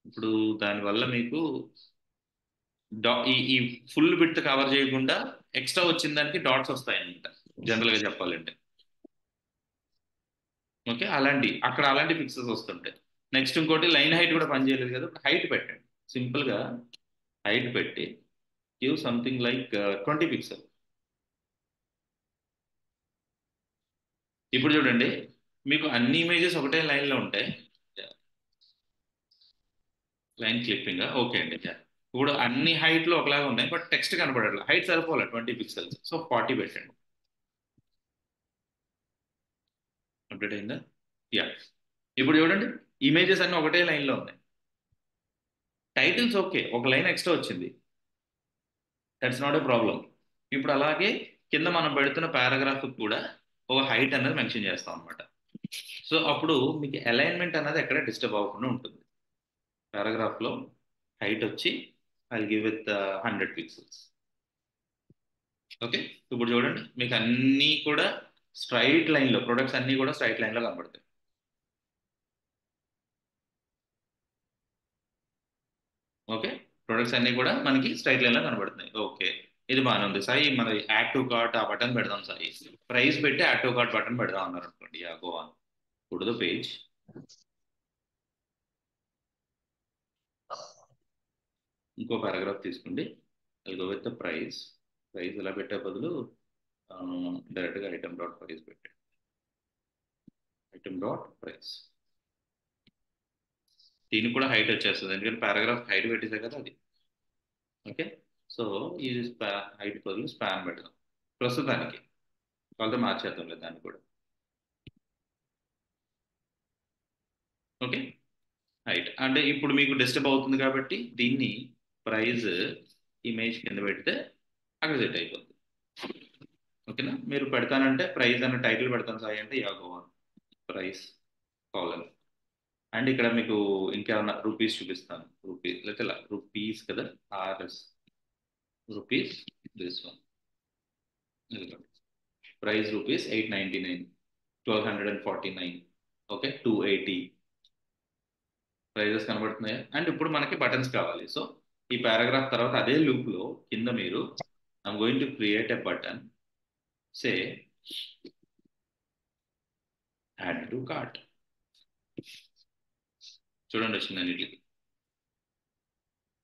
ఇప్పుడు దానివల్ల మీకు ఈ ఫుల్ విడ్త్ కవర్ చేయకుండా ఎక్స్ట్రా వచ్చిన దానికి డాట్స్ వస్తాయి అనమాట, జనరల్గా చెప్పాలంటే. ఓకే, అలాంటి అక్కడ అలాంటి పిక్సెస్ వస్తుంటాయి. నెక్స్ట్ ఇంకోటి లైన్ హైట్ కూడా పనిచేయలేదు కదా, హైట్ పెట్టండి సింపుల్గా. హైట్ పెట్టి గివ్ సంథింగ్ లైక్ 20 పిక్సెల్. ఇప్పుడు చూడండి మీకు అన్ని ఇమేజెస్ ఒకటే లైన్లో ఉంటాయి. లైన్ క్లిప్పింగ్ ఓకే అండి. ఇప్పుడు అన్ని హైట్లో ఒకలాగా ఉన్నాయి, బట్ టెక్స్ట్ కనపడట్లేదు, హైట్ సరిపోలే 20 పిక్సెల్స్, సో 40 పెట్టండి. అప్డేట్ అయిందా? యా, ఇప్పుడు చూడండి ఇమేజెస్ అన్ని ఒకటే లైన్లో ఉన్నాయి. టైటిల్స్ ఓకే, ఒక లైన్ ఎక్స్ట్రా వచ్చింది, దట్స్ నాట్ ఏ ప్రాబ్లం. ఇప్పుడు అలాగే కింద మనం పెడుతున్న పారాగ్రాఫ్ కూడా ఒక హైట్ అనేది మెన్షన్ చేస్తాం అనమాట. సో అప్పుడు మీకు అలైన్మెంట్ అనేది ఎక్కడ డిస్టర్బ్ అవ్వకుండా ఉంటుంది. పారాగ్రాఫ్లో హైట్ వచ్చి I give with 100 pixels. Okay, ఇప్పుడు చూడండి మీకు అన్నీ కూడా స్ట్రైట్ లైన్లో, ప్రొడక్ట్స్ అన్నీ కూడా స్ట్రైట్ లైన్లో కనబడతాయి. ఓకే, ప్రొడక్ట్స్ అన్నీ కూడా మనకి స్ట్రైట్ లైన్లో కనబడుతున్నాయి. ఓకే, ఇది బాగానే ఉంది సాయి, మన యాడ్ టు కార్ట్ ఆ బటన్ పెడదాం సాయి, ప్రైస్ పెట్టి యాడ్ టు కార్ట్ బటన్ పెడదాం అన్నారు అనుకోండి. Yeah, go on to the page. ఇంకో పారాగ్రాఫ్ తీసుకోండి, go with the price. Price ఇలా పెట్టే బదులు డైరెక్ట్గా ఐటమ్ డాట్ ప్రైస్ పెట్టండి. ఐటమ్ డాట్ ప్రైస్, దీనికి కూడా హైట్ వచ్చేస్తుంది ఎందుకంటే పారాగ్రాఫ్ హైట్ పెట్టేసే కదా అది. ఓకే, సో ఈ హైట్ బదులు స్పాన్ పెడదాం ప్రస్తుతానికి, వాళ్ళతో మార్చేద్దాం లేదు దాన్ని కూడా. ఓకే, హైట్ అంటే ఇప్పుడు మీకు డిస్టర్బ్ అవుతుంది కాబట్టి దీన్ని ప్రైజ్ ఇమేజ్ కింద పెడితే అక్కడ సెట్ అయిపోతుంది. ఓకేనా, మీరు పెడతానంటే ప్రైజ్ అనే టైటిల్ పెడతాను సాయి అంటే యాగోవా ప్రైస్ కాలన్. అండ్ ఇక్కడ మీకు ఇంకేమన్నా రూపీస్ చూపిస్తాను, రూపీస్ లేదా రూపీస్ కదా, RS rupees, this one price rupees 899, 1249, okay 280 prices కనబడుతున్నాయి. అండ్ ఇప్పుడు మనకి బటన్స్ కావాలి. సో ఈ పారాగ్రాఫ్ తర్వాత అదే లూప్లో కింద మీరు I'm going to create a button, say add to cart. చూడండి వచ్చింది అన్నిటికి.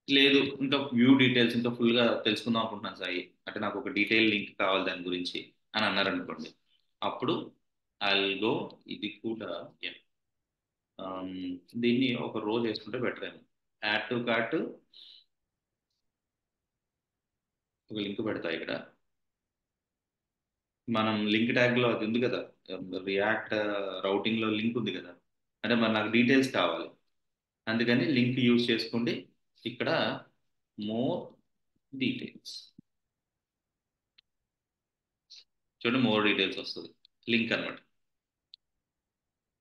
లేదు ఇంకా వ్యూ డీటెయిల్స్ ఇంకా ఫుల్గా తెలుసుకుందాం అనుకుంటున్నాను సాయి, అంటే నాకు ఒక డీటెయిల్ లింక్ కావాలి దాని గురించి అని అన్నారనుకోండి, అప్పుడు గో ఇది కూడా yeah, దీన్ని ఒక రో చేసుకుంటే బెటర్ ఏమో. యాడ్ టు కార్ట్ ఒక లింక్ పెడతా ఇక్కడ, మనం లింక్ ట్యాగ్లో అది ఉంది కదా, రియాక్ట్ రౌటింగ్లో లింక్ ఉంది కదా, అంటే మరి నాకు డీటెయిల్స్ కావాలి, అందుకని లింక్ యూజ్ చేసుకోండి. ఇక్కడ మోర్ డీటెయిల్స్ చూడండి, మోర్ డీటెయిల్స్ వస్తుంది లింక్ అనమాట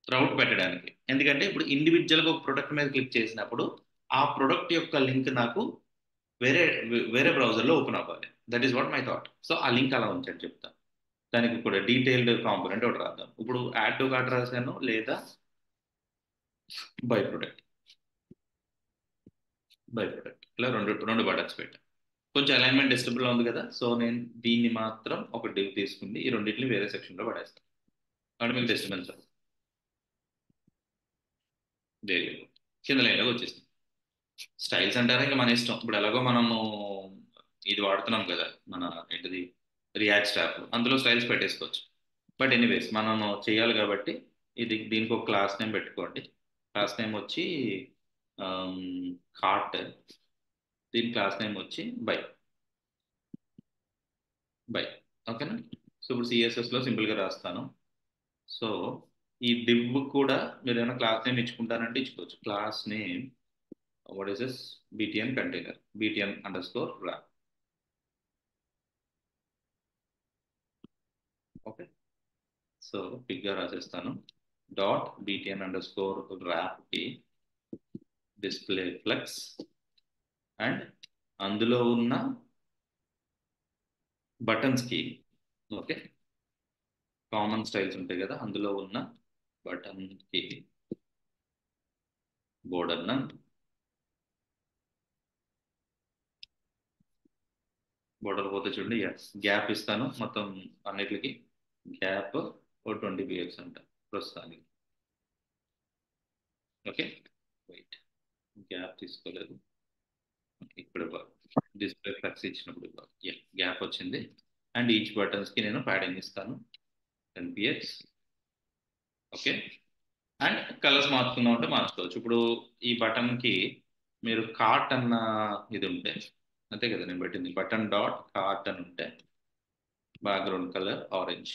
రౌట్ పెట్టడానికి. ఎందుకంటే ఇప్పుడు ఇండివిజువల్గా ఒక ప్రొడక్ట్ మీద క్లిక్ చేసినప్పుడు ఆ ప్రొడక్ట్ యొక్క లింక్ నాకు వేరే వేరే బ్రౌజర్లో ఓపెన్ అవ్వాలి. That is what my thought. So ఆ లింక్ అలా ఉంచండి చెప్తాను. దానికి కూడా డీటెయిల్డ్ కాంపోనెంట్ ఒకటి రాద్దాం. ఇప్పుడు యాడ్ టు కార్ట్ రాశాను లేదా బై ప్రొడక్ట్, బై ప్రొడక్ట్ ఇలా రెండు రెండు బటన్స్ పెట్టాను. కొంచెం అలైన్మెంట్ డిస్టర్బ్లో ఉంది కదా, సో నేను దీన్ని మాత్రం ఒక డివ్ తీసుకుంది, ఈ రెండింటిని వేరే సెక్షన్లో పడేస్తాను, కాబట్టి మీకు డిస్టర్బెన్స్ లేదు, కింద లైన్లోకి వచ్చేసింది. స్టైల్స్ అంటారా ఇంకా మన ఇష్టం. ఇప్పుడు ఎలాగో మనము ఇది వాడుతున్నాం కదా, మన ఏంటిది, రియాక్ట్ స్టాప్, అందులో స్టైల్స్ పెట్టేసుకోవచ్చు. బట్ ఎనీవేస్ మనము చేయాలి కాబట్టి దీనికి ఒక క్లాస్ నేమ్ పెట్టుకోండి. క్లాస్ నేమ్ వచ్చి కార్ట్. దీని క్లాస్ నేమ్ వచ్చి బై. బై. ఓకేనా. సో ఇప్పుడు సిఎస్ఎస్లో సింపుల్గా రాస్తాను. సో ఈ div కూడా మీరు ఏమైనా క్లాస్ నేమ్ ఇచ్చుకుంటారంటే ఇచ్చుకోవచ్చు. Class name what is this, btn container, btn underscore wrap. Okay. So పిగ్గా రాసేస్తాను. Dot btn underscore wrap కి డిస్ప్లే ఫ్లెక్స్ అండ్ అందులో ఉన్న బటన్స్ కి, ఓకే, కామన్ స్టైల్స్ ఉంటాయి కదా, అందులో ఉన్న బటన్ కి బోర్డర్ న బోర్డర్ పోతే చూడండి, గ్యాప్ ఇస్తాను మొత్తం అన్నిటికి. గ్యాప్ ఓ 20 px అంట ప్రస్తుతానికి. ఓకే. వెయిట్, గ్యాప్ తీసుకోలేదు. ఇప్పుడు డిస్ప్లే ఫ్లెక్స్ ఇచ్చినప్పుడు గ్యాప్ వచ్చింది. అండ్ ఈచ్ బటన్స్ కి నేను ప్యాడింగ్ ఇస్తాను 10 px. ఓకే. అండ్ కలర్స్ మార్చుకుందాం అంటే మార్చుకోవచ్చు. ఇప్పుడు ఈ బటన్ కి మీరు కార్ట్ అన్న ఇది ఉంటే, అంతే కదా నేను పెట్టింది, బటన్ డాట్ కార్ట్ అని ఉంటే బ్యాక్గ్రౌండ్ కలర్ ఆరెంజ్.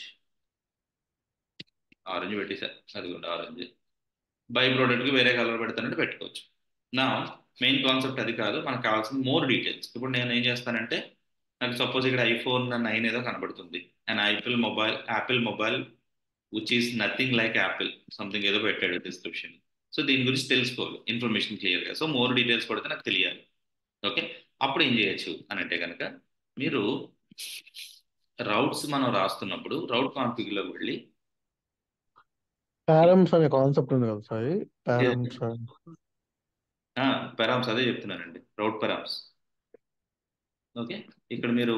ఆరెంజ్ పెట్టేశారు, అది కూడా ఆరెంజ్. బై ప్రోడక్ట్కి వేరే కలర్ పెడతానంటే పెట్టుకోవచ్చు. నా మెయిన్ కాన్సెప్ట్ అది కాదు, మనకు కావాల్సిన మోర్ డీటెయిల్స్. ఇప్పుడు నేను ఏం చేస్తానంటే, నాకు సపోజ్ ఇక్కడ iPhone 9 ఏదో కనబడుతుంది, and Apple mobile which is nothing like Apple something ఏదో పెట్టాడు డిస్క్రిప్షన్. సో దీని గురించి తెలుసుకోవాలి, ఇన్ఫర్మేషన్ క్లియర్గా. సో మోర్ డీటెయిల్స్ కొడితే నాకు తెలియాలి. ఓకే. అప్పుడు ఏం చేయొచ్చు అని అంటే కనుక, మీరు రౌట్స్ మనం రాస్తున్నప్పుడు రౌట్ కాన్ఫిగ్లోకి వెళ్ళి పారమ్స్ అనే కాన్సెప్ట్ ఉంది కదా సార్, పారమ్స్. పెరామ్స్ అదే చెప్తున్నానండి, రౌట్ పెరామ్స్. ఓకే. ఇక్కడ మీరు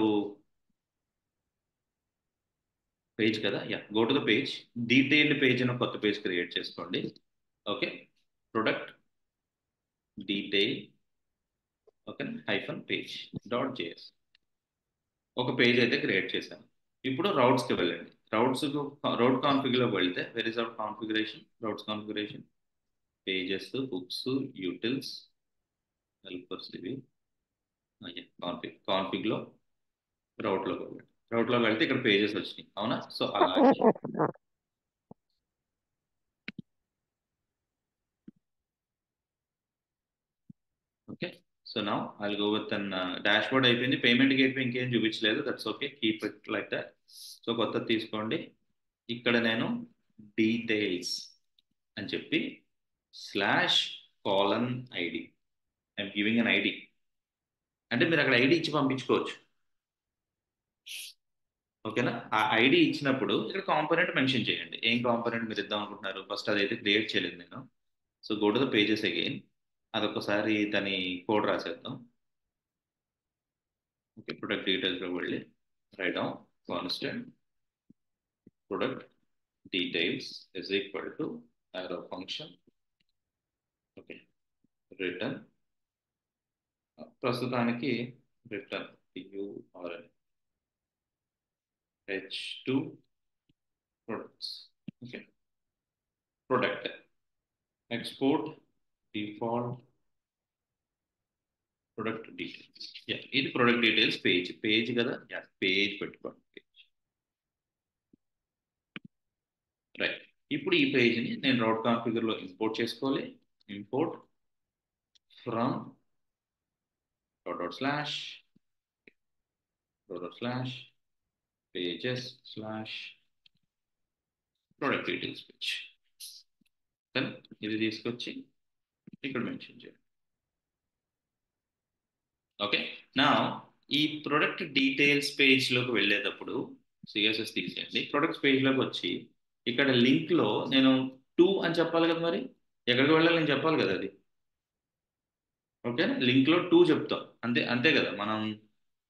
పేజ్ కదా, go to the page, detailed page అని ఒక కొత్త పేజ్ క్రియేట్ చేసుకోండి. Okay. Product detail, okay, -page dot JS. ఒక పేజ్ అయితే క్రియేట్ చేశాను. ఇప్పుడు రౌట్స్కి వెళ్ళండి. రౌట్ కాన్ఫిగ్లోకి వెళ్తే where is our configuration, routes configuration, pages, books, యూటిల్స్, helpers, ఇవి కాన్ఫిగ్లో రౌట్లోకి వెళ్ళండి. రౌట్లోకి వెళ్తే ఇక్కడ పేజెస్ వచ్చినాయి, అవునా. సో అలాగే okay. So now I'll go with an dashboard అయిపోయింది. పేమెంట్ గేట్వే ఇంకేం చూపించలేదు, that's okay, keep it like that. So కొత్తది తీసుకోండి. ఇక్కడ నేను డీటెయిల్స్ అని చెప్పి /:ID, I'm giving an ID. అంటే మీరు అక్కడ ఐడి ఇచ్చి పంపించుకోవచ్చు. ఓకేనా. ఆ ఐడి ఇచ్చినప్పుడు ఇక్కడ కాంపోనెంట్ మెన్షన్ చేయండి. ఏం కాంపోనెంట్ మీరు ఇద్దాం అనుకుంటున్నారు, ఫస్ట్ అదైతే క్రియేట్ చేయలేదు నేను. So go to the pages again, అదొకసారి దాని కోడ్ రాసేద్దాం. ఓకే. ప్రొడక్ట్ డీటెయిల్స్లో వెళ్ళి write down constant product details is equal to arrow function, okay, return. ప్రస్తుతానికి return h2 products. Okay. Product export default product details. ఇది ప్రొడక్ట్ డీటెయిల్స్ పేజ్ కదా, పేజ్ పెట్టుకోండి, పేజ్. రైట్. ఇప్పుడు ఈ పేజ్ని నేను రౌట్ కాన్ఫిగర్లో ఇంపోర్ట్ చేసుకోవాలి. Import from pages/product details page. ఇది తీసుకొచ్చి ఇక్కడ మెన్షన్ చేయండి. ఓకే. నా ఈ ప్రొడక్ట్ డీటెయిల్స్ పేజ్లోకి వెళ్ళేటప్పుడు సిఎస్ఎస్ తీసేయండి. ప్రొడక్ట్స్ పేజ్లోకి వచ్చి ఇక్కడ లింక్లో నేను 2 అని చెప్పాలి కదా, మరి ఎక్కడికి వెళ్ళాలి నేను చెప్పాలి కదా అది. ఓకే. లింక్లో 2 చెప్తాం, అంతే అంతే కదా. మనం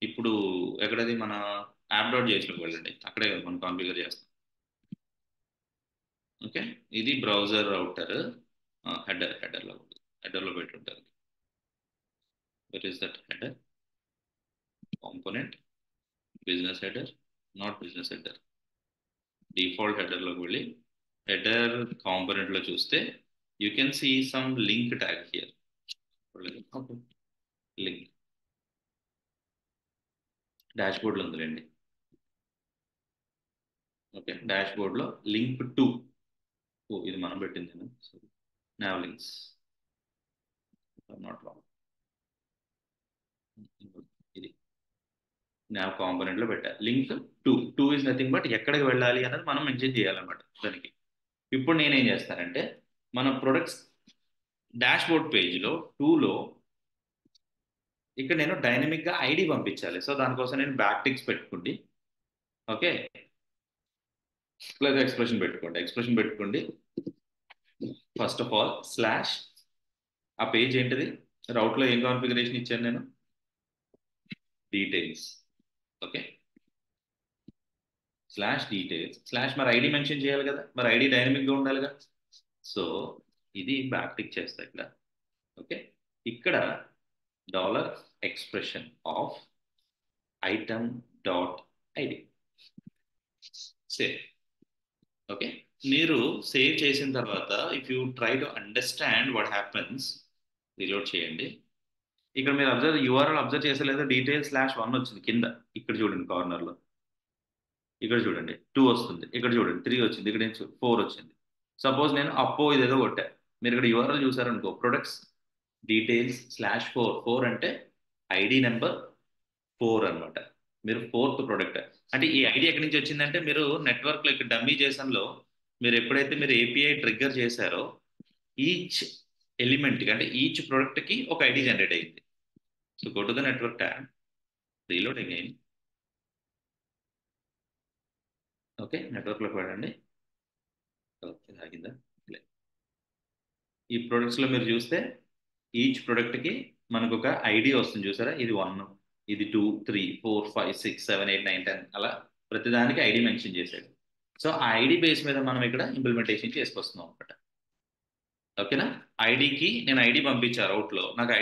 ఇప్పుడు ఎక్కడది, మన app.jsలోకి వెళ్ళండి, అక్కడే కదా మనం కాన్ఫిగర్ చేస్తాం. ఓకే. ఇది బ్రౌజర్ రౌటర్, హెడర్లో పెట్టుంటారు. Where is that header? Component, business header, not business header. Default హెడర్లోకి వెళ్ళి హెడర్ కాంపోనెంట్లో చూస్తే you can see some link tag here. Link dash బోర్డ్లో ఉందిలేండి. ఓకే, డాష్ బోర్డ్లో లింక్ టు, ఓ ఇది మనం పెట్టింది, నావ్ లింక్స్, నాట్ రాంగ్, ఇది నావ్ కాంపోనెంట్లో పెట్టా link to is nothing but ఎక్కడికి వెళ్ళాలి అన్నది మనం మెన్షన్ చేయాలన్నమాట దానికి. ఇప్పుడు నేనేం చేస్తానంటే మన ప్రొడక్ట్స్ డాష్ బోర్డ్ పేజ్లో టూలో ఇక్కడ నేను డైనమిక్గా ఐడి పంపించాలి. సో దానికోసం నేను బ్యాక్ టిక్స్ పెట్టుకోండి. ఓకే, లేదా ఎక్స్ప్రెషన్ పెట్టుకోండి. ఫస్ట్ ఆఫ్ ఆల్ స్లాష్, ఆ పేజ్ ఏంటిది, రౌట్లో ఏం కాన్ఫిగరేషన్ ఇచ్చాను నేను, details. Okay, slash details slash, మరి ఐడి మెన్షన్ చేయాలి కదా, మరి ఐడి డైనమిక్గా ఉండాలి కదా. సో ఇది బ్యాక్ టిక్ చేస్తా ఇక్కడ. ఓకే, ఇక్కడ dollar expression of item dot ID save. Okay, మీరు సేవ్ చేసిన తర్వాత if you try to understand what happens, reload చేయండి. ఇక్కడ మీరు యూఆర్ఎల్ అబ్జర్వ్ చేసలేదు, details/1 వచ్చింది కింద, ఇక్కడ చూడండి కార్నర్లో, ఇక్కడ చూడండి 2 వస్తుంది, ఇక్కడ చూడండి 3 వచ్చింది, ఇక్కడ 4 వచ్చింది. సపోజ్ నేను అప్పో ఇదేదో కొట్టా, మీరు ఇక్కడ యూఆర్ఎల్ చూసారనుకో, ప్రొడక్ట్స్ details/4 అంటే ఐడి నెంబర్ 4 అనమాట. మీరు 4th ప్రోడక్ట్ అంటే ఈ ఐడి ఎక్కడి నుంచి వచ్చిందంటే, మీరు నెట్వర్క్లో ఇక్కడ డమ్మీ చేసన్లో మీరు ఎప్పుడైతే మీరు ఏపీఐ ట్రిగ్గర్ చేశారో ఈచ్ ఎలిమెంట్కి అంటే ఈచ్ ప్రోడక్ట్కి ఒక ఐడి జనరేట్ అయింది. So go to the network tab, reload again. Okay, నెట్వర్క్లోకి వెళ్ళండి. ఓకే, ఆగిందా, ఈ ప్రొడక్ట్స్లో మీరు చూస్తే ఈచ్ ప్రోడక్ట్కి మనకు ఒక ఐడి వస్తుంది చూసారా, ఇది 1, ఇది 2, 3, 4, 5, 6, 7, 8, 9, 10 అలా ప్రతిదానికి ఐడి మెన్షన్ చేశాడు. సో ఆ ఐడి బేస్ మీద మనం ఇక్కడ ఇంప్లిమెంటేషన్ చేసుకొస్తున్నాం అనమాట. ఓకేనా, ఐడికి నేను ఐడి పంపించాను అవుట్లో, నాకు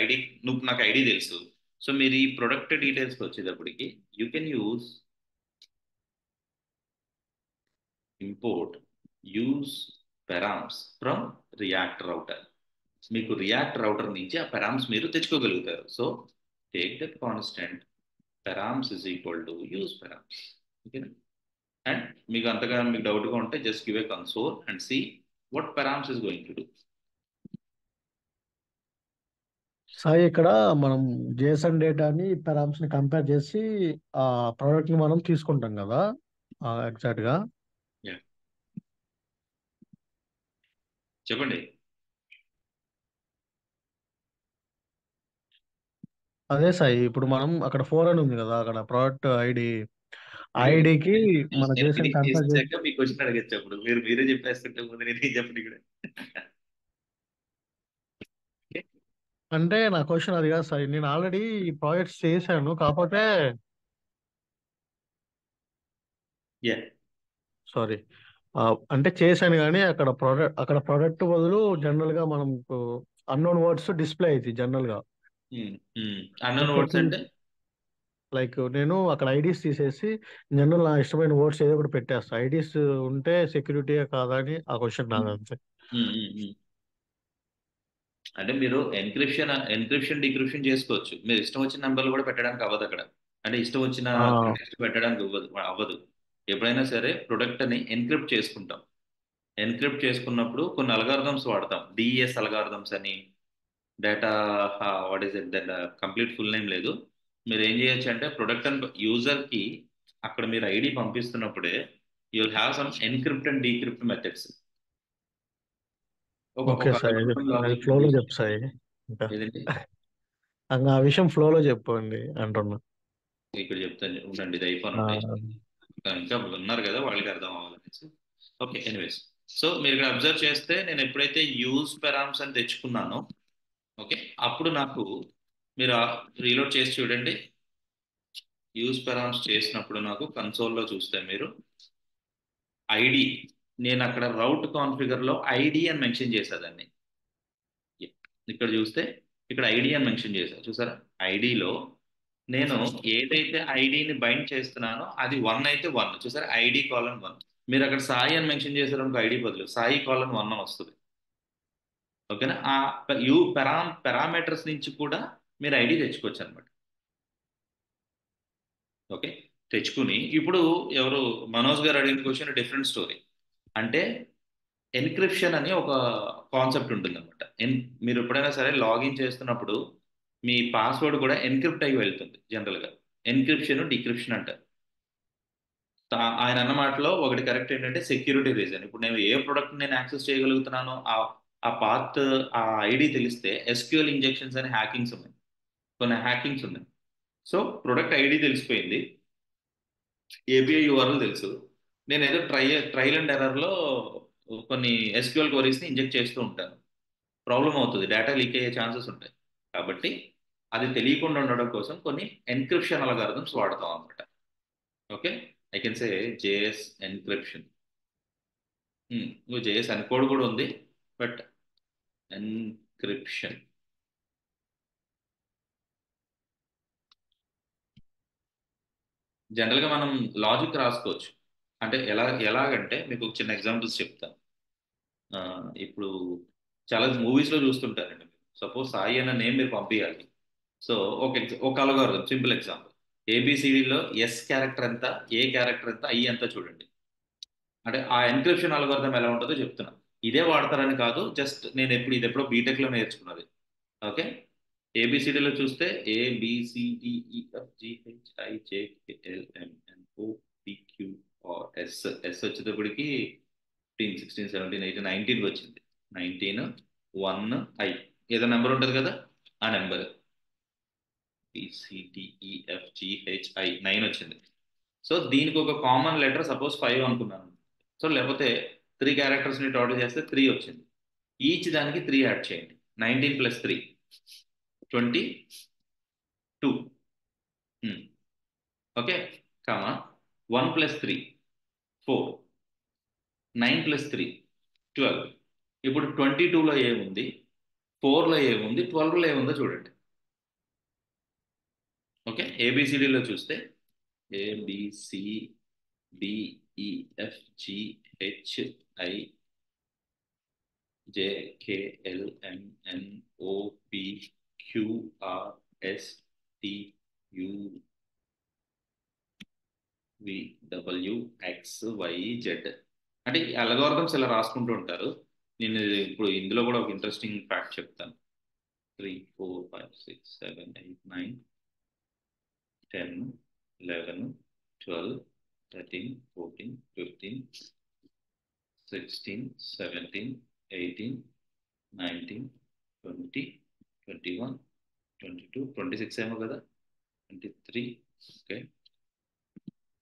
ఐడి తెలుసు. సో మీరు ఈ ప్రొడక్ట్ డీటెయిల్స్కి వచ్చేటప్పటికి you can use import use params ఫ్రమ్ రియాక్ట్ రౌటర్. మీకు రియాక్ట్ రౌటర్ నుంచి ఆ params మీరు తెచ్చుకోగలుగుతారు. So take that constant params is equal to use params. ఓకేనా, అండ్ మీకు అంతగా మీకు డౌట్గా ఉంటే just give a console and see what params is going to do. Sai ఇక్కడ మనం జేసన్ డేటాని పారామ్స్ ని కంపేర్ చేసి ఆ ప్రోడక్ట్ ని మనం తీసుకుంటాం కదా ఎగ్జాక్ట్ గా. Yeah. చెప్పండి. అదే సాయి, ఇప్పుడు మనం అక్కడ 4 అని ఉంది కదా, అక్కడ ప్రోడక్ట్ ఐడి, అంటే ఐడికి మన నేను జేసన్ ఫినిష్ కంపేర్ చేసి. చేసాక మీ క్వశ్చన్ అడగచ్చు, అప్పుడు మీరే చెప్పేస్తుంటే ముందు నేనేం చెప్పండి ఇక్కడ. అంటే నా క్వశ్చన్ అది కాదు సాయి, నేను ఆల్రెడీ ఈ ప్రాజెక్ట్స్ చేశాను, కాకపోతే యా, సారీ, అంటే చేశాను కానీ అక్కడ ప్రోడక్ట్ బదులు జనరల్ గా మనం అన్నోన్ వర్డ్స్ డిస్ప్లే అవుతాయి జనరల్ గా. అన్నోన్ వర్డ్స్ అంటే లైక్ నేను అక్కడ ఐడీస్ తీసేసి జనరల్ నా ఇష్టమైన వర్డ్స్ ఏదో ఒకటి పెట్టేస్తా, ఐడీస్ ఉంటే సెక్యూరిటీ కాదా అని ఆ క్వశ్చన్ నాది అంతే. అంటే మీరు ఎన్క్రిప్షన్ డిక్రిప్షన్ చేసుకోవచ్చు, మీరు ఇష్టం వచ్చిన నెంబర్లు కూడా పెట్టడానికి అవ్వదు అక్కడ, అంటే ఇష్టం వచ్చిన ఆ, కంటెక్స్ట్ పెట్టడానికి అవ్వదు. ఎప్పుడైనా సరే ప్రొడక్ట్ అని ఎన్క్రిప్ట్ చేసుకుంటాం. ఎన్క్రిప్ట్ చేసుకున్నప్పుడు కొన్ని అల్గారిథమ్స్ వాడతాం, డిఈఎస్ అల్గారిథమ్స్ అని, data what is it, that complete full name లేదు. మీరు ఏం చేయొచ్చు అంటే ప్రొడక్ట్ అండ్ యూజర్కి అక్కడ మీరు ఐడి పంపిస్తున్నప్పుడే you will have some encrypt and decrypt methods. ఒక ఓకే ఒక సార్, algorithm అది logic ఫ్లోలో తీసుకొని, చెప్పు సాయి, ఇంకా ఏదండి ఇంకా ఆ విషయం ఫ్లోలో చెప్పండి అంటున్నా. ఇక్కడ చెప్తాను ఉండండి, ఇది అయిపోయి ఆ, ఉంటాయి ఇంకా ఉన్నారు కదా వాళ్ళకి అర్థం అవ్వాలనేసి. ఓకే, ఎనీవేస్, సో మీరు ఇక్కడ అబ్జర్వ్ చేస్తే నేను ఎప్పుడైతే యూజ్ పెరామ్స్ అని తెచ్చుకున్నానో, ఓకే, అప్పుడు నాకు మీరు రీలోడ్ చేసి చూడండి. యూజ్ పెరామ్స్ చేసినప్పుడు నాకు కన్సోల్లో చూస్తే మీరు ఐడి, నేను అక్కడ రౌట్ కాన్ఫిగర్లో ఐడి అని మెన్షన్ చేసేదాన్ని. ఇక్కడ చూస్తే ఇక్కడ ఐడి అని మెన్షన్ చేశారు చూసారా, ఐడిలో నేను ఏదైతే ఐడిని బైండ్ చేస్తున్నానో అది 1 అయితే 1 చూసారా, ఐడి కాలన్ 1. మీరు అక్కడ సాయి అని మెన్షన్ చేశారు అనుకో, ఐడి బదులు సాయి కాలన్ 1 అని వస్తుంది. ఓకేనా? ఆ పారామీటర్స్ నుంచి కూడా మీరు ఐడి తెచ్చుకోవచ్చు అనమాట. ఓకే, తెచ్చుకుని ఇప్పుడు ఎవరు మనోజ్ గారు అడిగిన క్వశ్చన్ డిఫరెంట్ స్టోరీ. అంటే ఎన్క్రిప్షన్ అని ఒక కాన్సెప్ట్ ఉంటుంది అనమాట. మీరు ఎప్పుడైనా సరే లాగిన్ చేస్తున్నప్పుడు మీ పాస్వర్డ్ కూడా ఎన్క్రిప్ట్ అయి వెళ్తుంది జనరల్గా. ఎన్క్రిప్షన్ డిక్రిప్షన్ అంటారు. ఆయన అన్న మాటలో ఒకటి కరెక్ట్ ఏంటంటే సెక్యూరిటీ రీజన్. ఇప్పుడు నేను ఏ ప్రొడక్ట్ నేను యాక్సెస్ చేయగలుగుతున్నానో ఆ పాత్ ఆ ఐడి తెలిస్తే ఎస్క్యూఎల్ ఇంజెక్షన్స్ అని హ్యాకింగ్స్ ఉన్నాయి, కొన్ని హ్యాకింగ్స్ ఉన్నాయి. సో ప్రొడక్ట్ ఐడి తెలిసిపోయింది, ఏబిఐ యూఆర్ఎల్ తెలుసు. నేను ఏదో ట్రైల్ అండ్ ఎర్రర్లో కొన్ని ఎస్క్యూఎల్ క్వరీస్ని ఇంజెక్ట్ చేస్తూ ఉంటాను. ప్రాబ్లం అవుతుంది, డేటా లీక్ అయ్యే ఛాన్సెస్ ఉంటాయి. కాబట్టి అది తెలియకుండా ఉండడం కోసం కొన్ని ఎన్క్రిప్షన్ అల్గారిథమ్స్ వాడతాం అనమాట. Okay, I can say JS encryption. JS encode కూడా ఉంది, బట్ ఎన్క్రిప్షన్. జనరల్గా మనం లాజిక్ రాసుకోవచ్చు. అంటే ఎలాగంటే మీకు ఒక చిన్న ఎగ్జాంపుల్స్ చెప్తాను. ఇప్పుడు చాలా మూవీస్లో చూస్తుంటారండి. సపోజ్ సాయి అన్న నేమ్ మీరు పంపించాలి. సో ఒక అల్గోరిథం, సింపుల్ ఎగ్జాంపుల్, ఏబిసిడిలో ఎస్ క్యారెక్టర్ ఎంత, ఏ క్యారెక్టర్ ఎంత, ఐ ఎంత చూడండి. అంటే ఆ ఎన్క్రిప్షన్ అల్గోరిథం ఎలా ఉంటుందో చెప్తున్నా. ఇదే వాడతారని కాదు, జస్ట్ నేను ఇది ఎప్పుడో బీటెక్లో నేర్చుకున్నది. ఓకే, ఏబిసిడిలో చూస్తే ఏబిసిడిఈఎఫ్జిహెచ్ఐజేకేఎల్ఎంఎన్ఓపిక్యూఆర్ఎస్, ఎస్ వచ్చేటప్పటికి 15 16 17 18 19 వచ్చింది. 19 1 ఐ ఏదో నెంబర్ ఉంటుంది కదా, ఆ నెంబర్ బిసిడిఈఎఫ్జిహెచ్ఐ 9 వచ్చింది. సో దీనికి ఒక కామన్ లెటర్ సపోజ్ 5 అనుకున్నాను. సో లేకపోతే 3 క్యారెక్టర్స్ని టోటల్ చేస్తే 3 వచ్చింది. ఈచ్ దానికి 3 యాడ్ చేయండి. 19 + 3 22. Okay, comma 1 + 3 4, 9 + 3 12. ఇప్పుడు 22లో ఏముంది, 4లో ఏముంది, 12లో ఏముందో చూడండి. ఓకే, ఏబిసిడిలో చూస్తే ఏబిసిడిఈఎఫ్జిహెచ్ఐ JKLMNOPQRSTUVWXYZ. అంటే ఈ అల్గోరిథమ్స్ ఇలా రాసుకుంటూ ఉంటారు. నేను ఇప్పుడు ఇందులో కూడా ఒక ఇంట్రెస్టింగ్ ఫ్యాక్ట్ చెప్తాను. 3 4 5 6 7 8 9 10 11 12 13 14 15 16 17 18 19 20 21 22 26 ఏమో కదా, 23. ఓకే,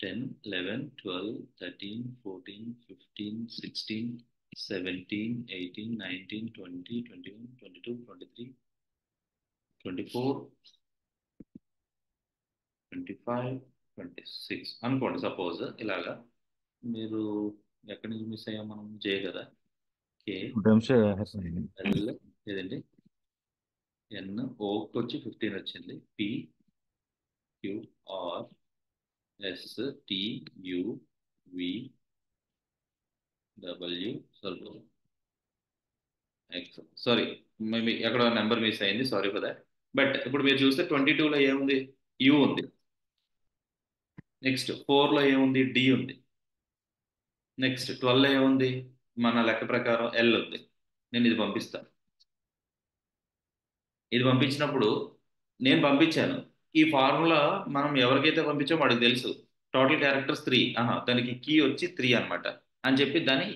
10 11 12 13 14 15 16 17 18 19 20 21 22 23 24 25 26 అనుకోండి. సపోజ్ ఇలాగా మీరు ఎక్కడి నుంచి మిస్ అయ్యాం మనం, జే కదా, కే ఎల్ ఏదండి, ఎన్ ఓకి వచ్చి 15 వచ్చింది, P Q R S T U V W X. Sorry, maybe ఎక్కడో నెంబర్ మిస్ అయింది, సారీ ఫర్ దాట్. బట్ ఇప్పుడు మీరు చూస్తే 22లో ఏముంది, యు ఉంది. నెక్స్ట్ 4లో ఏముంది, డి ఉంది. నెక్స్ట్ 12లో ఏముంది, మన లెక్క ప్రకారం ఎల్ ఉంది. నేను ఇది పంపిస్తాను. ఇది పంపించినప్పుడు నేను పంపించాను ఈ ఫార్ములా, మనం ఎవరికైతే పంపించామో వాడికి తెలుసు టోటల్ క్యారెక్టర్స్ 3, దానికి కీ వచ్చి 3 అనమాట అని చెప్పి దాన్ని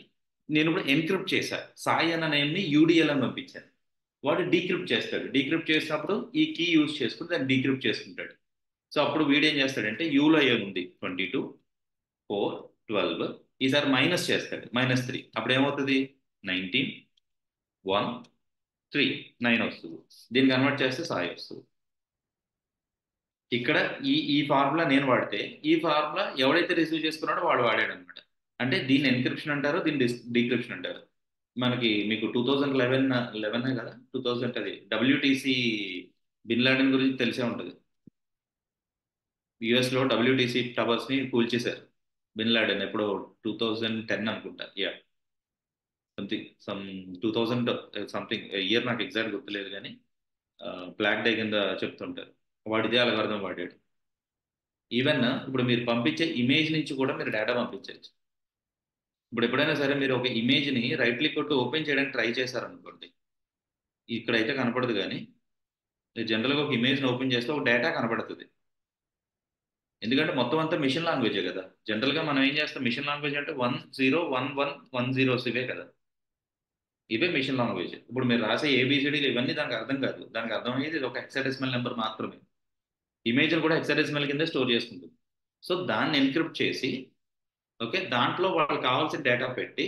నేను ఇప్పుడు ఎన్క్రిప్ట్ చేశాను. సాయి అన్న నేమ్ని యూడిఎల్ అని పంపించాను. వాడు డీక్రిప్ట్ చేస్తాడు. డీక్రిప్ట్ చేసినప్పుడు ఈ కీ యూజ్ చేసుకుని దాన్ని డీక్రిప్ట్ చేసుకుంటాడు. సో అప్పుడు వీడు ఏం చేస్తాడంటే యూలో ఏముంది 22 4 12, ఈసారి మైనస్ చేస్తాడు, -3. అప్పుడు ఏమవుతుంది, 19 1 3 9 వస్తుంది. దీన్ని కన్వర్ట్ చేస్తే సాయి వస్తుంది. ఇక్కడ ఈ ఫార్ములా నేను వాడితే ఈ ఫార్ములా ఎవడైతే రిసీవ్ చేసుకున్నాడో వాడు వాడాడు అనమాట. అంటే దీన్ని ఎన్క్రిప్షన్ అంటారు, దీన్ని డీక్రిప్షన్ అంటారు. మనకి మీకు 2011 కదా, 2000 అది WTC బిన్ లాడెన్ గురించి తెలిసే ఉంటుంది. యుఎస్ లో డబ్ల్యూటీసీ టవర్స్ ని కూల్చేశారు బిన్ లాడెన్ ఎప్పుడో 2010 అనుకుంటా. Yeah, something some 2000 something year నాకు ఎగ్జాక్ట్ గుర్తులేదు కానీ బ్లాక్ డే కింద చెప్తుంటారు. వాడిదే అలగార్థం వాడాడు. ఈవెన్ ఇప్పుడు మీరు పంపించే ఇమేజ్ నుంచి కూడా మీరు డేటా పంపించవచ్చు. ఇప్పుడు ఎప్పుడైనా సరే మీరు ఒక ఇమేజ్ ని రైట్ క్లిక్ కొట్టి ఓపెన్ చేయడానికి ట్రై చేశారనుకోండి, ఇక్కడైతే కనపడదు కానీ జనరల్గా ఒక ఇమేజ్ని ఓపెన్ చేస్తే ఒక డేటా కనపడుతుంది. ఎందుకంటే మొత్తం అంతా మిషన్ లాంగ్వేజే కదా. జనరల్గా మనం ఏం చేస్తాం, మిషన్ లాంగ్వేజ్ అంటే 1011 10 ఇవే కదా. ఇవే మిషన్ లాంగ్వేజ్. ఇప్పుడు మీరు రాసే ఏబిసిడీలు ఇవన్నీ దానికి అర్థం కాదు. దానికి అర్థం అయ్యేది ఇది ఒక హెక్సాడెసిమల్ నెంబర్ మాత్రమే. ఇమేజ్ కూడా హెక్సాడెసిమల్ కింద స్టోర్ చేసుకుంటుంది. సో దాన్ని ఎన్క్రిప్ట్ చేసి, ఓకే, దాంట్లో వాళ్ళకి కావాల్సిన డేటా పెట్టి,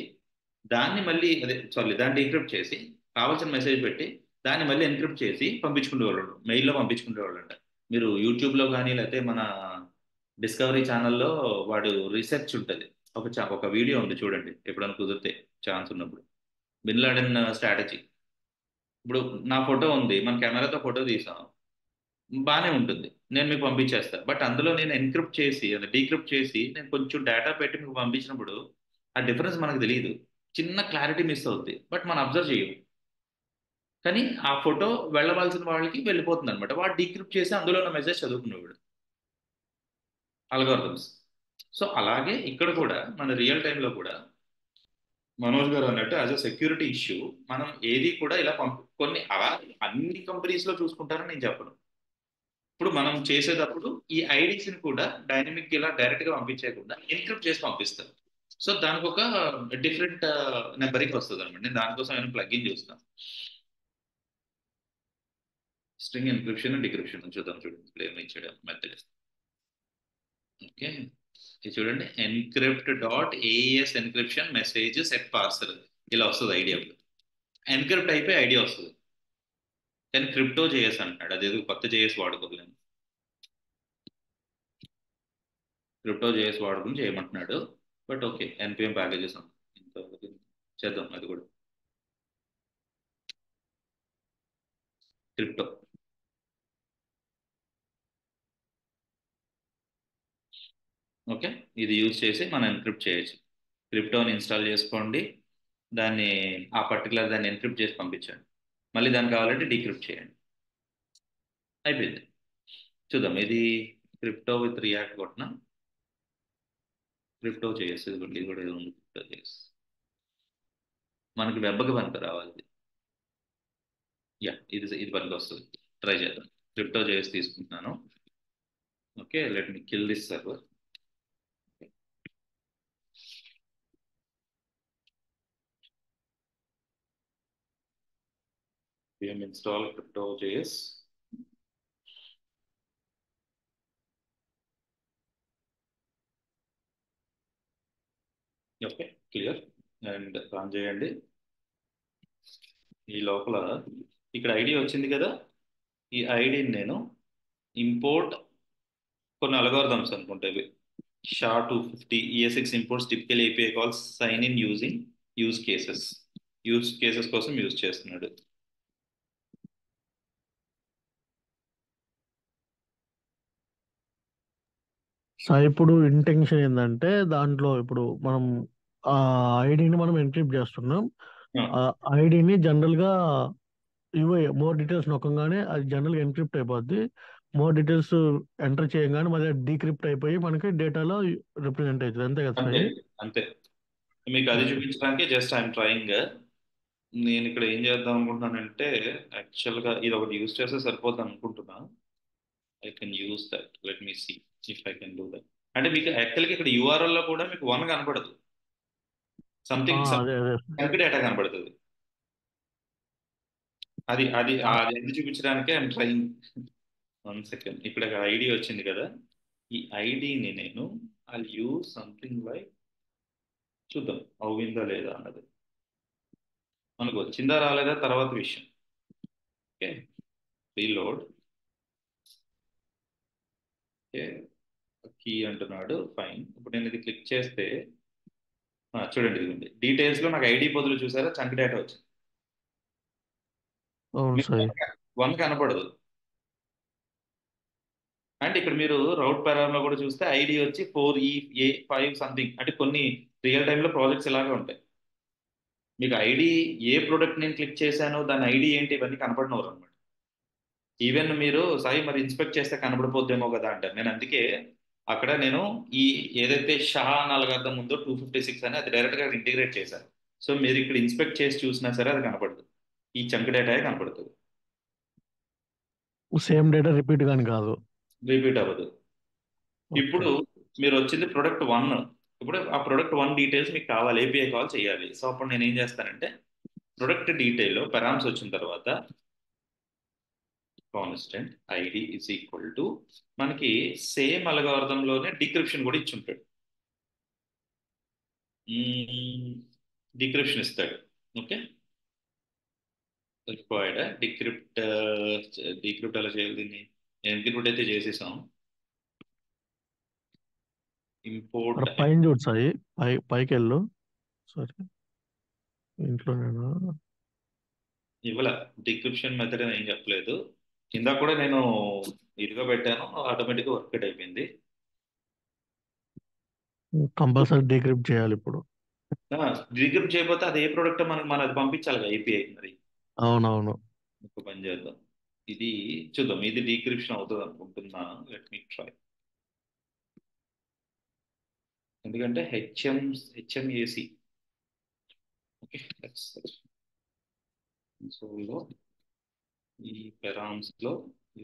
దాన్ని మళ్ళీ అదే సారీ దాన్ని డీక్రిప్ట్ చేసి కావాల్సిన మెసేజ్ పెట్టి దాన్ని మళ్ళీ ఎన్క్రిప్ట్ చేసి పంపించుకునేవాళ్ళు, మెయిల్లో పంపించుకునేవాళ్ళు అంట. మీరు యూట్యూబ్లో కానీ లేకపోతే మన డిస్కవరీ ఛానల్లో వాడు రీసెర్చ్ ఉంటుంది. ఒక వీడియో ఉంది చూడండి ఎప్పుడైనా కుదిరితే, ఛాన్స్ ఉన్నప్పుడు. Bin Laden strategy. ఇప్పుడు నా ఫోటో ఉంది, మన కెమెరాతో ఫోటో తీసాం, బాగానే ఉంటుంది, నేను మీకు పంపించేస్తాను. బట్ అందులో నేను ఎన్క్రిప్ట్ చేసి అంటే డీక్రిప్ట్ చేసి నేను కొంచెం డేటా పెట్టి మీకు పంపించినప్పుడు ఆ డిఫరెన్స్ మనకు తెలియదు. చిన్న క్లారిటీ మిస్ అవుద్ది, బట్ మనం అబ్జర్వ్ చేయం. కానీ ఆ ఫోటో వెళ్ళవలసిన వాళ్ళకి వెళ్ళిపోతుంది అనమాట. వాడు డీక్రిప్ట్ చేసి అందులో ఉన్న మెసేజ్ చదువుకునేవాడు. అల్గోరిథమ్స్. సో అలాగే ఇక్కడ కూడా మన రియల్ టైంలో కూడా మనోజ్ గారు అన్నట్టు యాజ్ అ సెక్యూరిటీ ఇష్యూ మనం ఏది కూడా ఇలా కొన్ని అలా అన్ని కంపెనీస్ లో చూసుకుంటారని నేను చెప్పను. ఇప్పుడు మనం చేసేటప్పుడు ఈ ఐడీస్ని కూడా డైనమిక్ ఇలా డైరెక్ట్ గా పంపించకుండా ఎన్క్రిప్ట్ చేసి పంపిస్తాం. సో దానికి ఒక డిఫరెంట్ నెంబరింగ్ వస్తుంది అనమాట. నేను దానికోసం నేను ప్లగ్ఇన్ చూస్తాను. స్ట్రింగ్ ఎన్క్రిప్షన్ డిక్రిప్షన్ చూద్దాం. చూడండి ఇప్పుడు ఏమి ఇచ్చాడు మెథడ్. ఓకే, ఇది చూడండి, encrypt dot AS encryption message set parcel ఇలా వస్తుంది ఐడి. అప్పుడు ఎన్క్రిప్ట్ అయిపోయి ఐడి వస్తుంది. కానీ క్రిప్టో జేఎస్ అంటున్నాడు, అదేదో కొత్త జేఎస్ వాడుకోలేము. క్రిప్టో జేఎస్ వాడుకుని చేయమంటున్నాడు. బట్ ఓకే, ఎన్పిఎం ప్యాకేజెస్ చేద్దాం అది కూడా. క్రిప్టో ఓకే, ఇది యూజ్ చేసి మనం ఎన్క్రిప్ట్ చేయొచ్చు. క్రిప్టోని ఇన్స్టాల్ చేసుకోండి, దాన్ని ఆ పర్టికులర్ దాన్ని ఎన్క్రిప్ట్ చేసి పంపించండి, మళ్ళీ దాన్ని కావాలంటే డీక్రిప్ట్ చేయండి, అయిపోయింది. చూద్దాం ఇది క్రిప్టో విత్ రియాక్ట్ కొట్టిన క్రిప్టో చేయొచ్చు. ఇది కూడా ఏదో ఉంది, క్రిప్టో చేయొచ్చు. మనకి వెబ్కి పనికి రావాలి ఇది. యా, ఇది పనికి వస్తుంది. ట్రై చేద్దాం. క్రిప్టో చేసి తీసుకుంటున్నాను. Okay, let me kill this server. vim install crypto.js. Okay, clear. And run చేయండి. ఈ లోపల ఇక్కడ ఐడి వచ్చింది కదా, ఈ ఐడిని నేను ఇంపోర్ట్ కొన్ని అల్గోరిథమ్స్ అనుకుంటా ఇవి. SHA-250 ES6 imports typical API calls sign in using use cases. Use cases కోసం యూజ్ చేస్తున్నాడు. సో ఇప్పుడు ఇంటెన్షన్ ఏంటంటే దాంట్లో ఇప్పుడు మనం ఆ ఐడిని మనం ఎన్క్రిప్ట్ చేస్తున్నాం. ఆ ఐడిని జనరల్ గా ఇవి మోర్ డీటెయిల్స్ నొక్కగానే అది జనరల్ గా ఎన్క్రిప్ట్ అయిపోద్ది. మోర్ డీటెయిల్స్ ఎంటర్ చేయగానే మళ్ళీ డీక్రిప్ట్ అయిపోయి మనకి డేటాలో రిప్రజెంట్ అవుతుంది. అంతే కదా అంతే సాయి? అంతే. మీకు అది ఓకే. చూపించడానికి జస్ట్ ఐఎమ్ ట్రయింగ్. నేను ఇక్కడ ఏం చేద్దాం అనుకుంటున్నానంటే యాక్చువల్గా ఇది ఒకటి యూజ్ చేస్తే సరిపోతుంది అనుకుంటున్నా. I can use that. Let me see if I can do that. అంటే మీకు యాక్చువల్గా ఇక్కడ యూఆర్ఎల్ లో కూడా మీకు వన్ కనపడదు, సంథింగ్ అదే అదే. డేటా కనపడుతుంది. అది అది ఆ, అది ఎందుకు చూపించడానికే ఐఎమ్ ట్రయింగ్. 1 సెకండ్. ఇక్కడ ఐడి వచ్చింది కదా, ఈ ఐడిని నేను ఐ యూజ్ సంథింగ్ లైక్, చూద్దాం అవ్విందా లేదా అన్నది. మనకు వచ్చిందా రాలేదా తర్వాత విషయం. Okay, reload. ఓకే, కీ అంటున్నాడు, ఫైన్. ఇప్పుడు నేను ఇది క్లిక్ చేస్తే చూడండి ఇది డీటెయిల్స్ లో నాకు ఐడి బదులు చూసారా చంక్ డేటా వచ్చింది. అవును సాయి. వన్ కనపడదు. అండ్ ఇక్కడ మీరు రౌట్ పారామ్ లో కూడా చూస్తే ఐడి వచ్చి 4E A5 సంథింగ్, అంటే కొన్ని రియల్ టైంలో ప్రాజెక్ట్స్ ఇలాగే ఉంటాయి. మీకు ఐడి ఏ ప్రోడక్ట్ నేను క్లిక్ చేశానో దాని ఐడి ఏంటి ఇవన్నీ కనపడినవారు అనమాట. ఈవెన్ మీరు సాయి మరి ఇన్స్పెక్ట్ చేస్తే కనబడిపోద్దేమో కదా అంటారు. నేను అందుకే అక్కడ నేను ఈ ఏదైతే షహా అని అల్గారిథం ఉందో 256 అని అది డైరెక్ట్ గా ఇంటిగ్రేట్ చేశాను. సో మీరు ఇక్కడ ఇన్స్పెక్ట్ చేసి చూసినా సరే అది కనపడదు, ఈ చంక్ డేటా కనపడుతుంది, సేమ్ డేటా రిపీట్ కానీ కాదు. రిపీట్ అవ్వదు. ఓకే. ఇప్పుడు మీరు వచ్చింది ప్రొడక్ట్ వన్. ఇప్పుడు ఆ ప్రొడక్ట్ వన్ డీటెయిల్స్ మీకు కావాలి, ఏపీఐ కాల్ చేయాలి. సో అప్పుడు నేను ఏం చేస్తానంటే ప్రొడక్ట్ డీటెయిల్ పెరామ్స్ వచ్చిన తర్వాత constant ID is equal to మనకి సేమ్ అల్గారిథంలోనే డిక్రిప్షన్ కూడా ఇచ్చుంటాడు. డిక్రిప్షన్ ఇస్తాడు. ఓకే, రిక్వైర్డ్ డిక్రిప్ట్ ఎలా చేయాలి దీన్ని, ఎన్క్రిప్ట్ అయితే చేసేసాం. అక్కడ ఇంపోర్ట్ పైన చూడు సాయి, పైకి వెళ్ళు. సరే, ఇంట్లో నేను ఇవ్వాల డిక్రిప్షన్ మెథడ్ అని ఏం చెప్పలేదు. కింద కూడా నేను ఇదిగా పెట్టాను, ఆటోమేటిక్గా వర్క్ అయిపోయింది. కంపల్సరీ డీక్రిప్ట్ చేయాలి ఇప్పుడు. డిక్రిప్ట్ చేయకపోతే అది ఏ ప్రోడక్ట్ మనకి మనం అది పంపించాలి కదా ఏపీఐ మరి. అవునవును. ఒక పని చేద్దాం, ఇది చూద్దాం, ఇది డీక్రిప్షన్ అవుతుంది అనుకుంటున్నాను. Let me try. ఎందుకంటే హెచ్ఎంఏసి. ఓకే, కన్సోల్లో ఈ పెరామ్స్ లో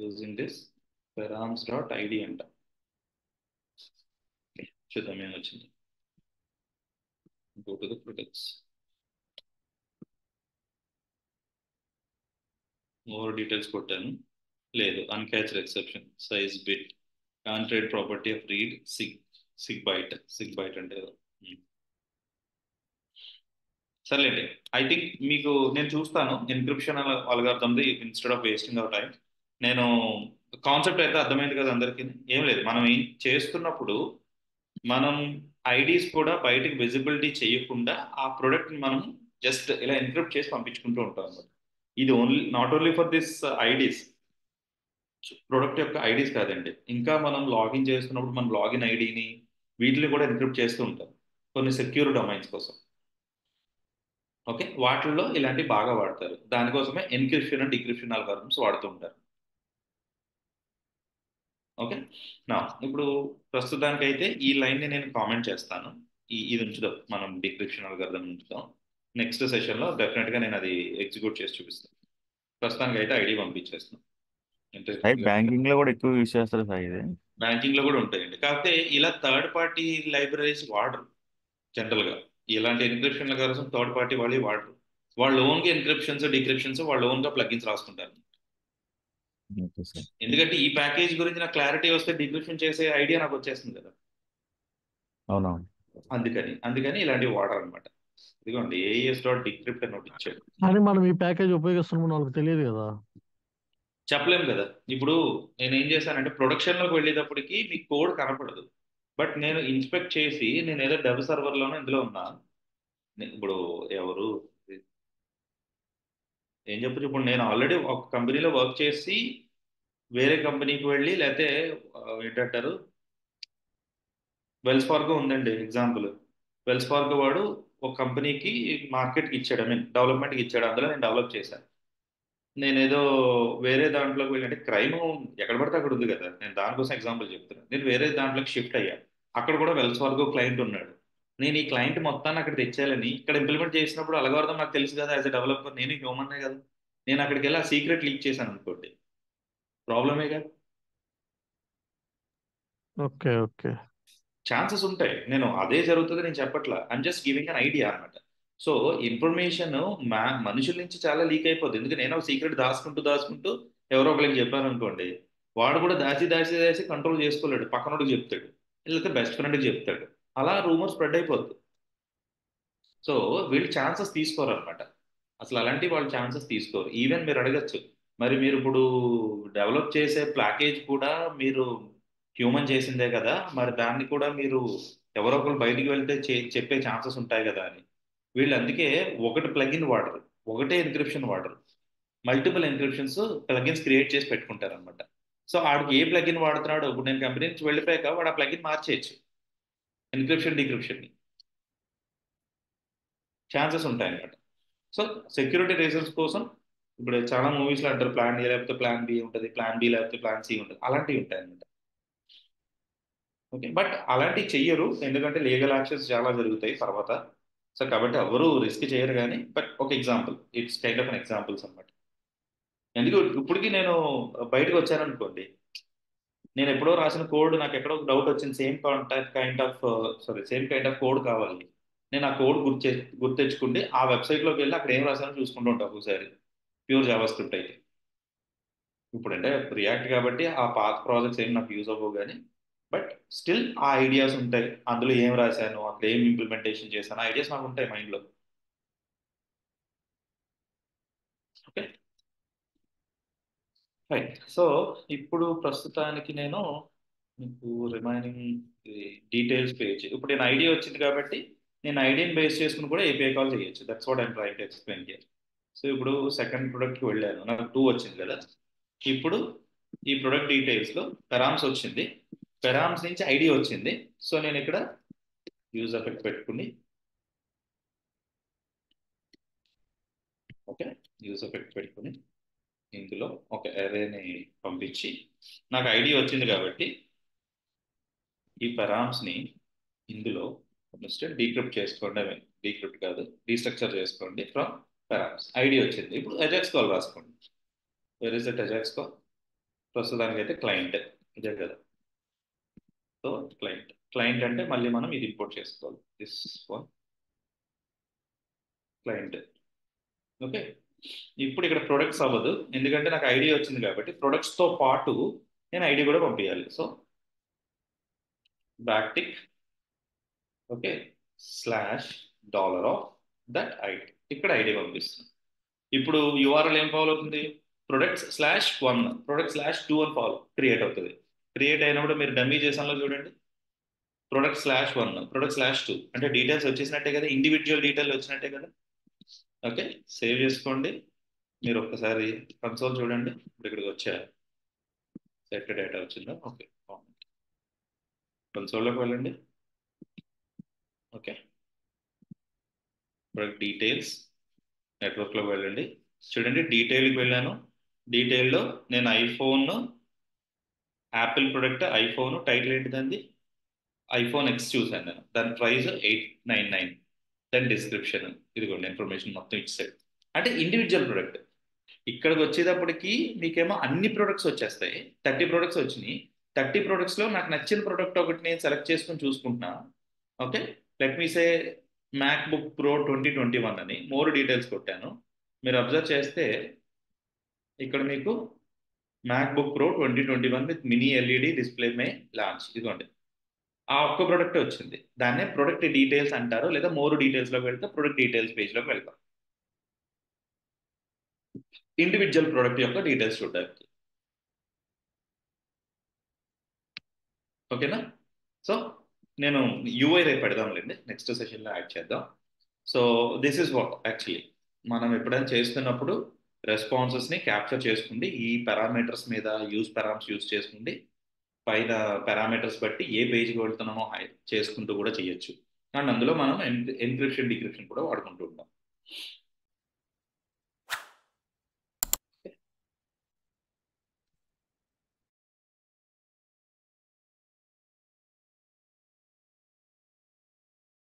using this params dot ID అంట. Okay, చూద్దాం ఏమొచ్చింది. Go to the products, more details కొట్టాను, లేదు. అన్క్యాచ్డ్ ఎక్సెప్షన్ సైజ్ బిట్ కాంట్రేట్ property of read sig byte అంటే ఏదో. సర్లేండి, ఐ థింక్ మీకు నేను చూస్తాను ఎన్క్రిప్షన్ అల్గారిథంది instead of wasting our time. నేను కాన్సెప్ట్ అయితే అర్థమైంది కదా అందరికీ. ఏం లేదు, మనం ఏం చేస్తున్నప్పుడు మనం ఐడీస్ కూడా బయటకు విజిబిలిటీ చేయకుండా ఆ ప్రోడక్ట్ని మనం జస్ట్ ఇలా ఎన్క్రిప్ట్ చేసి పంపించుకుంటూ ఉంటాం అన్నమాట. ఇది only not only for this IDs, product యొక్క ఐడీస్ కాదండి, ఇంకా మనం లాగిన్ చేస్తున్నప్పుడు మన లాగిన్ ఐడిని వీటిని కూడా ఎన్క్రిప్ట్ చేస్తూ ఉంటాం కొన్ని సెక్యూర్ డొమైన్స్ కోసం. ఓకే, వాటిల్లో ఇలాంటివి బాగా వాడతారు, దానికోసమే ఎన్క్రిప్షన్ అండ్ డిక్రిప్షన్ అల్గారిథమ్స్ వాడుతూ ఉంటారు. ఓకే, నా ఇప్పుడు ప్రస్తుతానికైతే ఈ లైన్ని నేను కామెంట్ చేస్తాను. ఇది ఉంచుదాం, మనం డిక్రిప్షన్ అల్గారిథం ఉంచుదాం. నెక్స్ట్ సెషన్లో డెఫినెట్గా నేను అది ఎగ్జిక్యూట్ చేసి చూపిస్తాను. ప్రస్తుతానికి అయితే ఐడి పంపించేస్తున్నాను. అంటే సాయి బ్యాంకింగ్ లో కూడా ఎక్కువ యూజ్ చేస్తారు సాయి ఇది. బ్యాంకింగ్ లో కూడా ఉంటాయండి, కాకపోతే ఇలా థర్డ్ పార్టీ లైబ్రరీస్ వాడరు జనరల్ గా. ఇలాంటి ఎన్క్రిప్షన్ల కోసం థర్డ్ పార్టీ వాళ్ళు వాడరు. వాళ్ళు ఓన్ గా ఎన్క్రిప్షన్స్ డిక్రిప్షన్స్ వాళ్ళు ఓన్ గా ప్లగిన్స్ రాసుకుంటారు. Okay sir. ఎందుకంటే ఈ ప్యాకేజ్ గురించి నాకు క్లారిటీ వస్తే డిక్రిప్షన్ చేసే ఐడియా నాకు వచ్చేస్తుంది కదా. అవునవును. అందుకని ఇలాంటివి వాడరు అనమాట. ఇదిగోండి AES.decrypt అని ఒకటి ఇచ్చాడు. కానీ మనం ఈ ప్యాకేజ్ ఉపయోగిస్తున్నామని వాళ్ళకి తెలియదు కదా. చెప్పలేం కదా. ఇప్పుడు నేను ఏం చేశానంటే ప్రొడక్షన్లోకి వెళ్ళేటప్పటికి మీకు కోడ్ కనపడదు, బట్ నేను ఇన్స్పెక్ట్ చేసి నేను ఏదో డెబ్ సర్వర్లోనో ఇందులో ఉన్నా. ఇప్పుడు ఎవరు ఏం చెప్పచ్చు, ఇప్పుడు నేను ఆల్రెడీ ఒక కంపెనీలో వర్క్ చేసి వేరే కంపెనీకి వెళ్ళి, లేకపోతే ఏంటంటారు, వెల్స్ ఫార్గో ఉందండి ఎగ్జాంపుల్. వెల్స్ ఫార్గో వాడు ఒక కంపెనీకి మార్కెట్కి ఇచ్చాడు, ఐ మీన్ డెవలప్మెంట్కి ఇచ్చాడు, అందులో నేను డెవలప్ చేశాను. నేనేదో వేరే దాంట్లోకి వెళ్ళి, అంటే క్రైమ్ ఎక్కడ పడితే అక్కడ ఉంది కదా, నేను దానికోసం ఎగ్జాంపుల్ చెప్తున్నాను. నేను వేరే దాంట్లోకి షిఫ్ట్ అయ్యాను, అక్కడ కూడా వెల్స్ ఫార్గో క్లయింట్ ఉన్నాడు. నేను ఈ క్లయింట్ మొత్తాన్ని అక్కడ తెచ్చేయాలని ఇక్కడ ఇంప్లిమెంట్ చేసినప్పుడు అలగోరిథం నాకు తెలుసు కదా, యాజ్ అ డెవలపర్ నేను హ్యూమన్నే కదా. నేను అక్కడికి వెళ్ళి ఆ సీక్రెట్ లీక్ చేశాను అనుకోండి, ప్రాబ్లమే కదా. Okay, okay. ఛాన్సెస్ ఉంటాయి, నేను అదే జరుగుతుంది నేను చెప్పట్లా, I'm just giving an idea అనమాట. సో ఇన్ఫర్మేషన్ మనుషుల నుంచి చాలా లీక్ అయిపోద్ది. ఎందుకంటే నేను సీక్రెట్ దాచుకుంటూ ఎవరో ఒకరికి చెప్పాను అనుకోండి, వాడు కూడా దాచి కంట్రోల్ చేసుకోలేడు, పక్కనోడికి చెప్తాడు, లేకపోతే బెస్ట్ ఫ్రెండ్కి చెప్తాడు, అలా రూమర్ స్ప్రెడ్ అయిపోద్ది. సో వీళ్ళు ఛాన్సెస్ తీసుకోరు అనమాట. అసలు అలాంటి వాళ్ళు ఛాన్సెస్ తీసుకోరు. ఈవెన్ మీరు అడగచ్చు, మరి మీరు ఇప్పుడు డెవలప్ చేసే ప్యాకేజ్ కూడా మీరు హ్యూమన్ చేసిందే కదా, మరి దాన్ని కూడా మీరు ఎవరో ఒకరు బయటికి వెళ్తే చెప్పే ఛాన్సెస్ ఉంటాయి కదా అని. వీళ్ళు అందుకే ఒకటి ప్లగిన్ వాడరు, ఒకటే ఎన్క్రిప్షన్ వాడరు, మల్టిపుల్ ఎన్క్రిప్షన్స్ ప్లగిన్స్ క్రియేట్ చేసి పెట్టుకుంటారు అనమాట. సో ఆడికి ఏ ప్లగిన్ వాడుతున్నాడో ఇప్పుడు నేను కంపెనీ నుంచి వెళ్ళిపోయాక వాడు ఆ ప్లగిన్ మార్చేయచ్చు ఎన్క్రిప్షన్ డిక్రిప్షన్ ఛాన్సెస్ ఉంటాయి అన్నమాట. సో సెక్యూరిటీ రీజన్స్ కోసం ఇప్పుడు చాలా మూవీస్లో అంటారు ప్లాన్ ఏ లేకపోతే ప్లాన్ బి ఉంటుంది, ప్లాన్ బి లేకపోతే ప్లాన్ సి ఉంటుంది, అలాంటివి ఉంటాయి అన్నమాట. ఓకే, బట్ అలాంటివి చెయ్యరు ఎందుకంటే లీగల్ యాక్షన్స్ చాలా జరుగుతాయి తర్వాత. సో కాబట్టి ఎవరు రిస్క్ చేయరు కానీ, బట్ ఒక example, it's kind of an examples అన్నమాట. ఎందుకు ఇప్పటికి నేను బయటకు వచ్చాననుకోండి, నేను ఎప్పుడో రాసిన కోడ్ నాకు ఎక్కడో డౌట్ వచ్చింది, same contact kind of same kind of code కావాలి. నేను ఆ కోడ్ గుర్తెచ్చుకుంటే ఆ వెబ్సైట్లోకి వెళ్ళి అక్కడ ఏం రాసానో చూసుకుంటూ ఉంటాను ఒకసారి, ప్యూర్ జావా స్క్రిప్ట్ అయితే. ఇప్పుడు అంటే రియాక్ట్ కాబట్టి ఆ పాత ప్రాజెక్ట్స్ ఏం నాకు యూజ్ అవ్వవు కానీ, బట్ స్టిల్ ఆ ఐడియాస్ ఉంటాయి, అందులో ఏం రాశాను, అక్కడ ఏం ఇంప్లిమెంటేషన్ చేశాను, ఐడియాస్ నాకు ఉంటాయి మైండ్లో. Okay right. సో ఇప్పుడు ప్రస్తుతానికి నేను మీకు రిమైనింగ్ డీటెయిల్స్ పేజ్, ఇప్పుడు నేను ఐడియా వచ్చింది కాబట్టి నేను ఐడియాని బేస్ చేసుకుని కూడా ఏపీఐ కాల్ చేయొచ్చు. That's what I'm trying to explain here. So ఇప్పుడు సెకండ్ ప్రోడక్ట్కి వెళ్ళాను, నాకు 2 వచ్చింది కదా. ఇప్పుడు ఈ ప్రొడక్ట్ డీటెయిల్స్లో పెరామ్స్ వచ్చింది, పెరామ్స్ నుంచి ఐడి వచ్చింది. సో నేను ఇక్కడ యూజ్ ఎఫెక్ట్ పెట్టుకుని, ఓకే, యూజ్ ఎఫెక్ట్ పెట్టుకుని ఇందులో ఒక అరేని పంపించి నాకు ఐడి వచ్చింది కాబట్టి ఈ పెరామ్స్ని ఇందులో డీక్రిప్ట్ చేసుకోండి, డీక్రిప్ట్ కాదు డీస్ట్రక్చర్ చేసుకోండి ఫ్రమ్ పెరామ్స్. ఐడి వచ్చింది, ఇప్పుడు అజాక్స్ కాల్ రాసుకోండి. Where is that Ajax call? ప్రస్తుతానికి అయితే క్లయింట్ ఇదే కదా. సో క్లయింట్ అంటే మళ్ళీ మనం ఇది ఇంపోర్ట్ చేసుకోవాలి, దిస్ వన్ క్లయింట్. ఓకే, ఇప్పుడు ఇక్కడ ప్రొడక్ట్స్ అవ్వదు ఎందుకంటే నాకు ఐడి వచ్చింది కాబట్టి ప్రొడక్ట్స్తో పాటు నేను ఐడి కూడా పంపించాలి. So back tick, okay, $$ of that ID, ఇక్కడ ఐడి పంపిస్తుంది. ఇప్పుడు యూఆర్ఎల్ ఏం ఫాలో అవుతుంది? products/1 products/2 అని ఫాలో క్రియేట్ అవుతుంది. క్రియేట్ అయినప్పుడు మీరు డమ్మీ చేసాలో చూడండి, products/1 products/2 అంటే డీటెయిల్స్ వచ్చేసినట్టే కదా, ఇండివిజువల్ డీటెయిల్ వచ్చినట్టే కదా. ఓకే, సేవ్ చేసుకోండి. మీరు ఒక్కసారి కన్సోల్ చూడండి, ఇప్పుడు ఇక్కడికి వచ్చారు, సెట్ డేటా వచ్చిందా? ఓకే, కన్సోల్లోకి వెళ్ళండి. ఓకే, ప్రొడక్ట్ డీటెయిల్స్, నెట్వర్క్లోకి వెళ్ళండి. చూడండి డీటెయిల్కి వెళ్ళాను, డీటెయిల్లో నేను iPhone, Apple product iPhone, title ఏంటిదండి ఐఫోన్ ఎక్స్ చూసాను నేను, దాని ప్రైస్ 899, దాని డిస్క్రిప్షన్ ఇదిగోండి, ఇన్ఫర్మేషన్ మొత్తం ఇచ్చేది. అంటే ఇండివిజువల్ ప్రొడక్ట్. ఇక్కడికి వచ్చేటప్పటికి మీకేమో అన్ని ప్రొడక్ట్స్ వచ్చేస్తాయి, 30 ప్రొడక్ట్స్ వచ్చినాయి. 30 ప్రొడక్ట్స్లో నాకు నచ్చిన ప్రొడక్ట్ ఒకటి నేను సెలెక్ట్ చేసుకుని చూసుకుంటున్నా. ఓకే, లెట్ మీ సే మ్యాక్బుక్ ప్రో 2021 అని మోర్ డీటెయిల్స్ కొట్టాను. మీరు అబ్జర్వ్ చేస్తే ఇక్కడ మీకు MacBook pro 2021 with mini LED display May launch, ఇదిగోండి ఆ ఒక్క ప్రోడక్ట్ వచ్చింది. దాన్నే ప్రొడక్ట్ డీటెయిల్స్ అంటారు, లేదా మోర్ డీటెయిల్స్లోకి వెళ్తే ప్రొడక్ట్ డీటెయిల్స్ పేజ్లోకి వెళ్తాం, ఇండివిజువల్ ప్రోడక్ట్ యొక్క డీటెయిల్స్ చూడడానికి. ఓకేనా? సో నేను యూఐ రేపు పెడదాంలేండి, నెక్స్ట్ సెషన్లో యాడ్ చేద్దాం. So this is what actually మనం ఎప్పుడైనా చేస్తున్నప్పుడు రెస్పాన్సెస్ని క్యాప్చర్ చేసుకుండి, ఈ పారామీటర్స్ మీద పెరామ్స్ యూజ్ చేసుకుండి పైన పారామీటర్స్ బట్టి ఏ పేజ్కి వెళ్తున్నామో చేసుకుంటూ కూడా చేయొచ్చు. అండ్ అందులో మనం ఎన్క్రిప్షన్ డిక్రిప్షన్ కూడా వాడుకుంటూ ఉంటాం.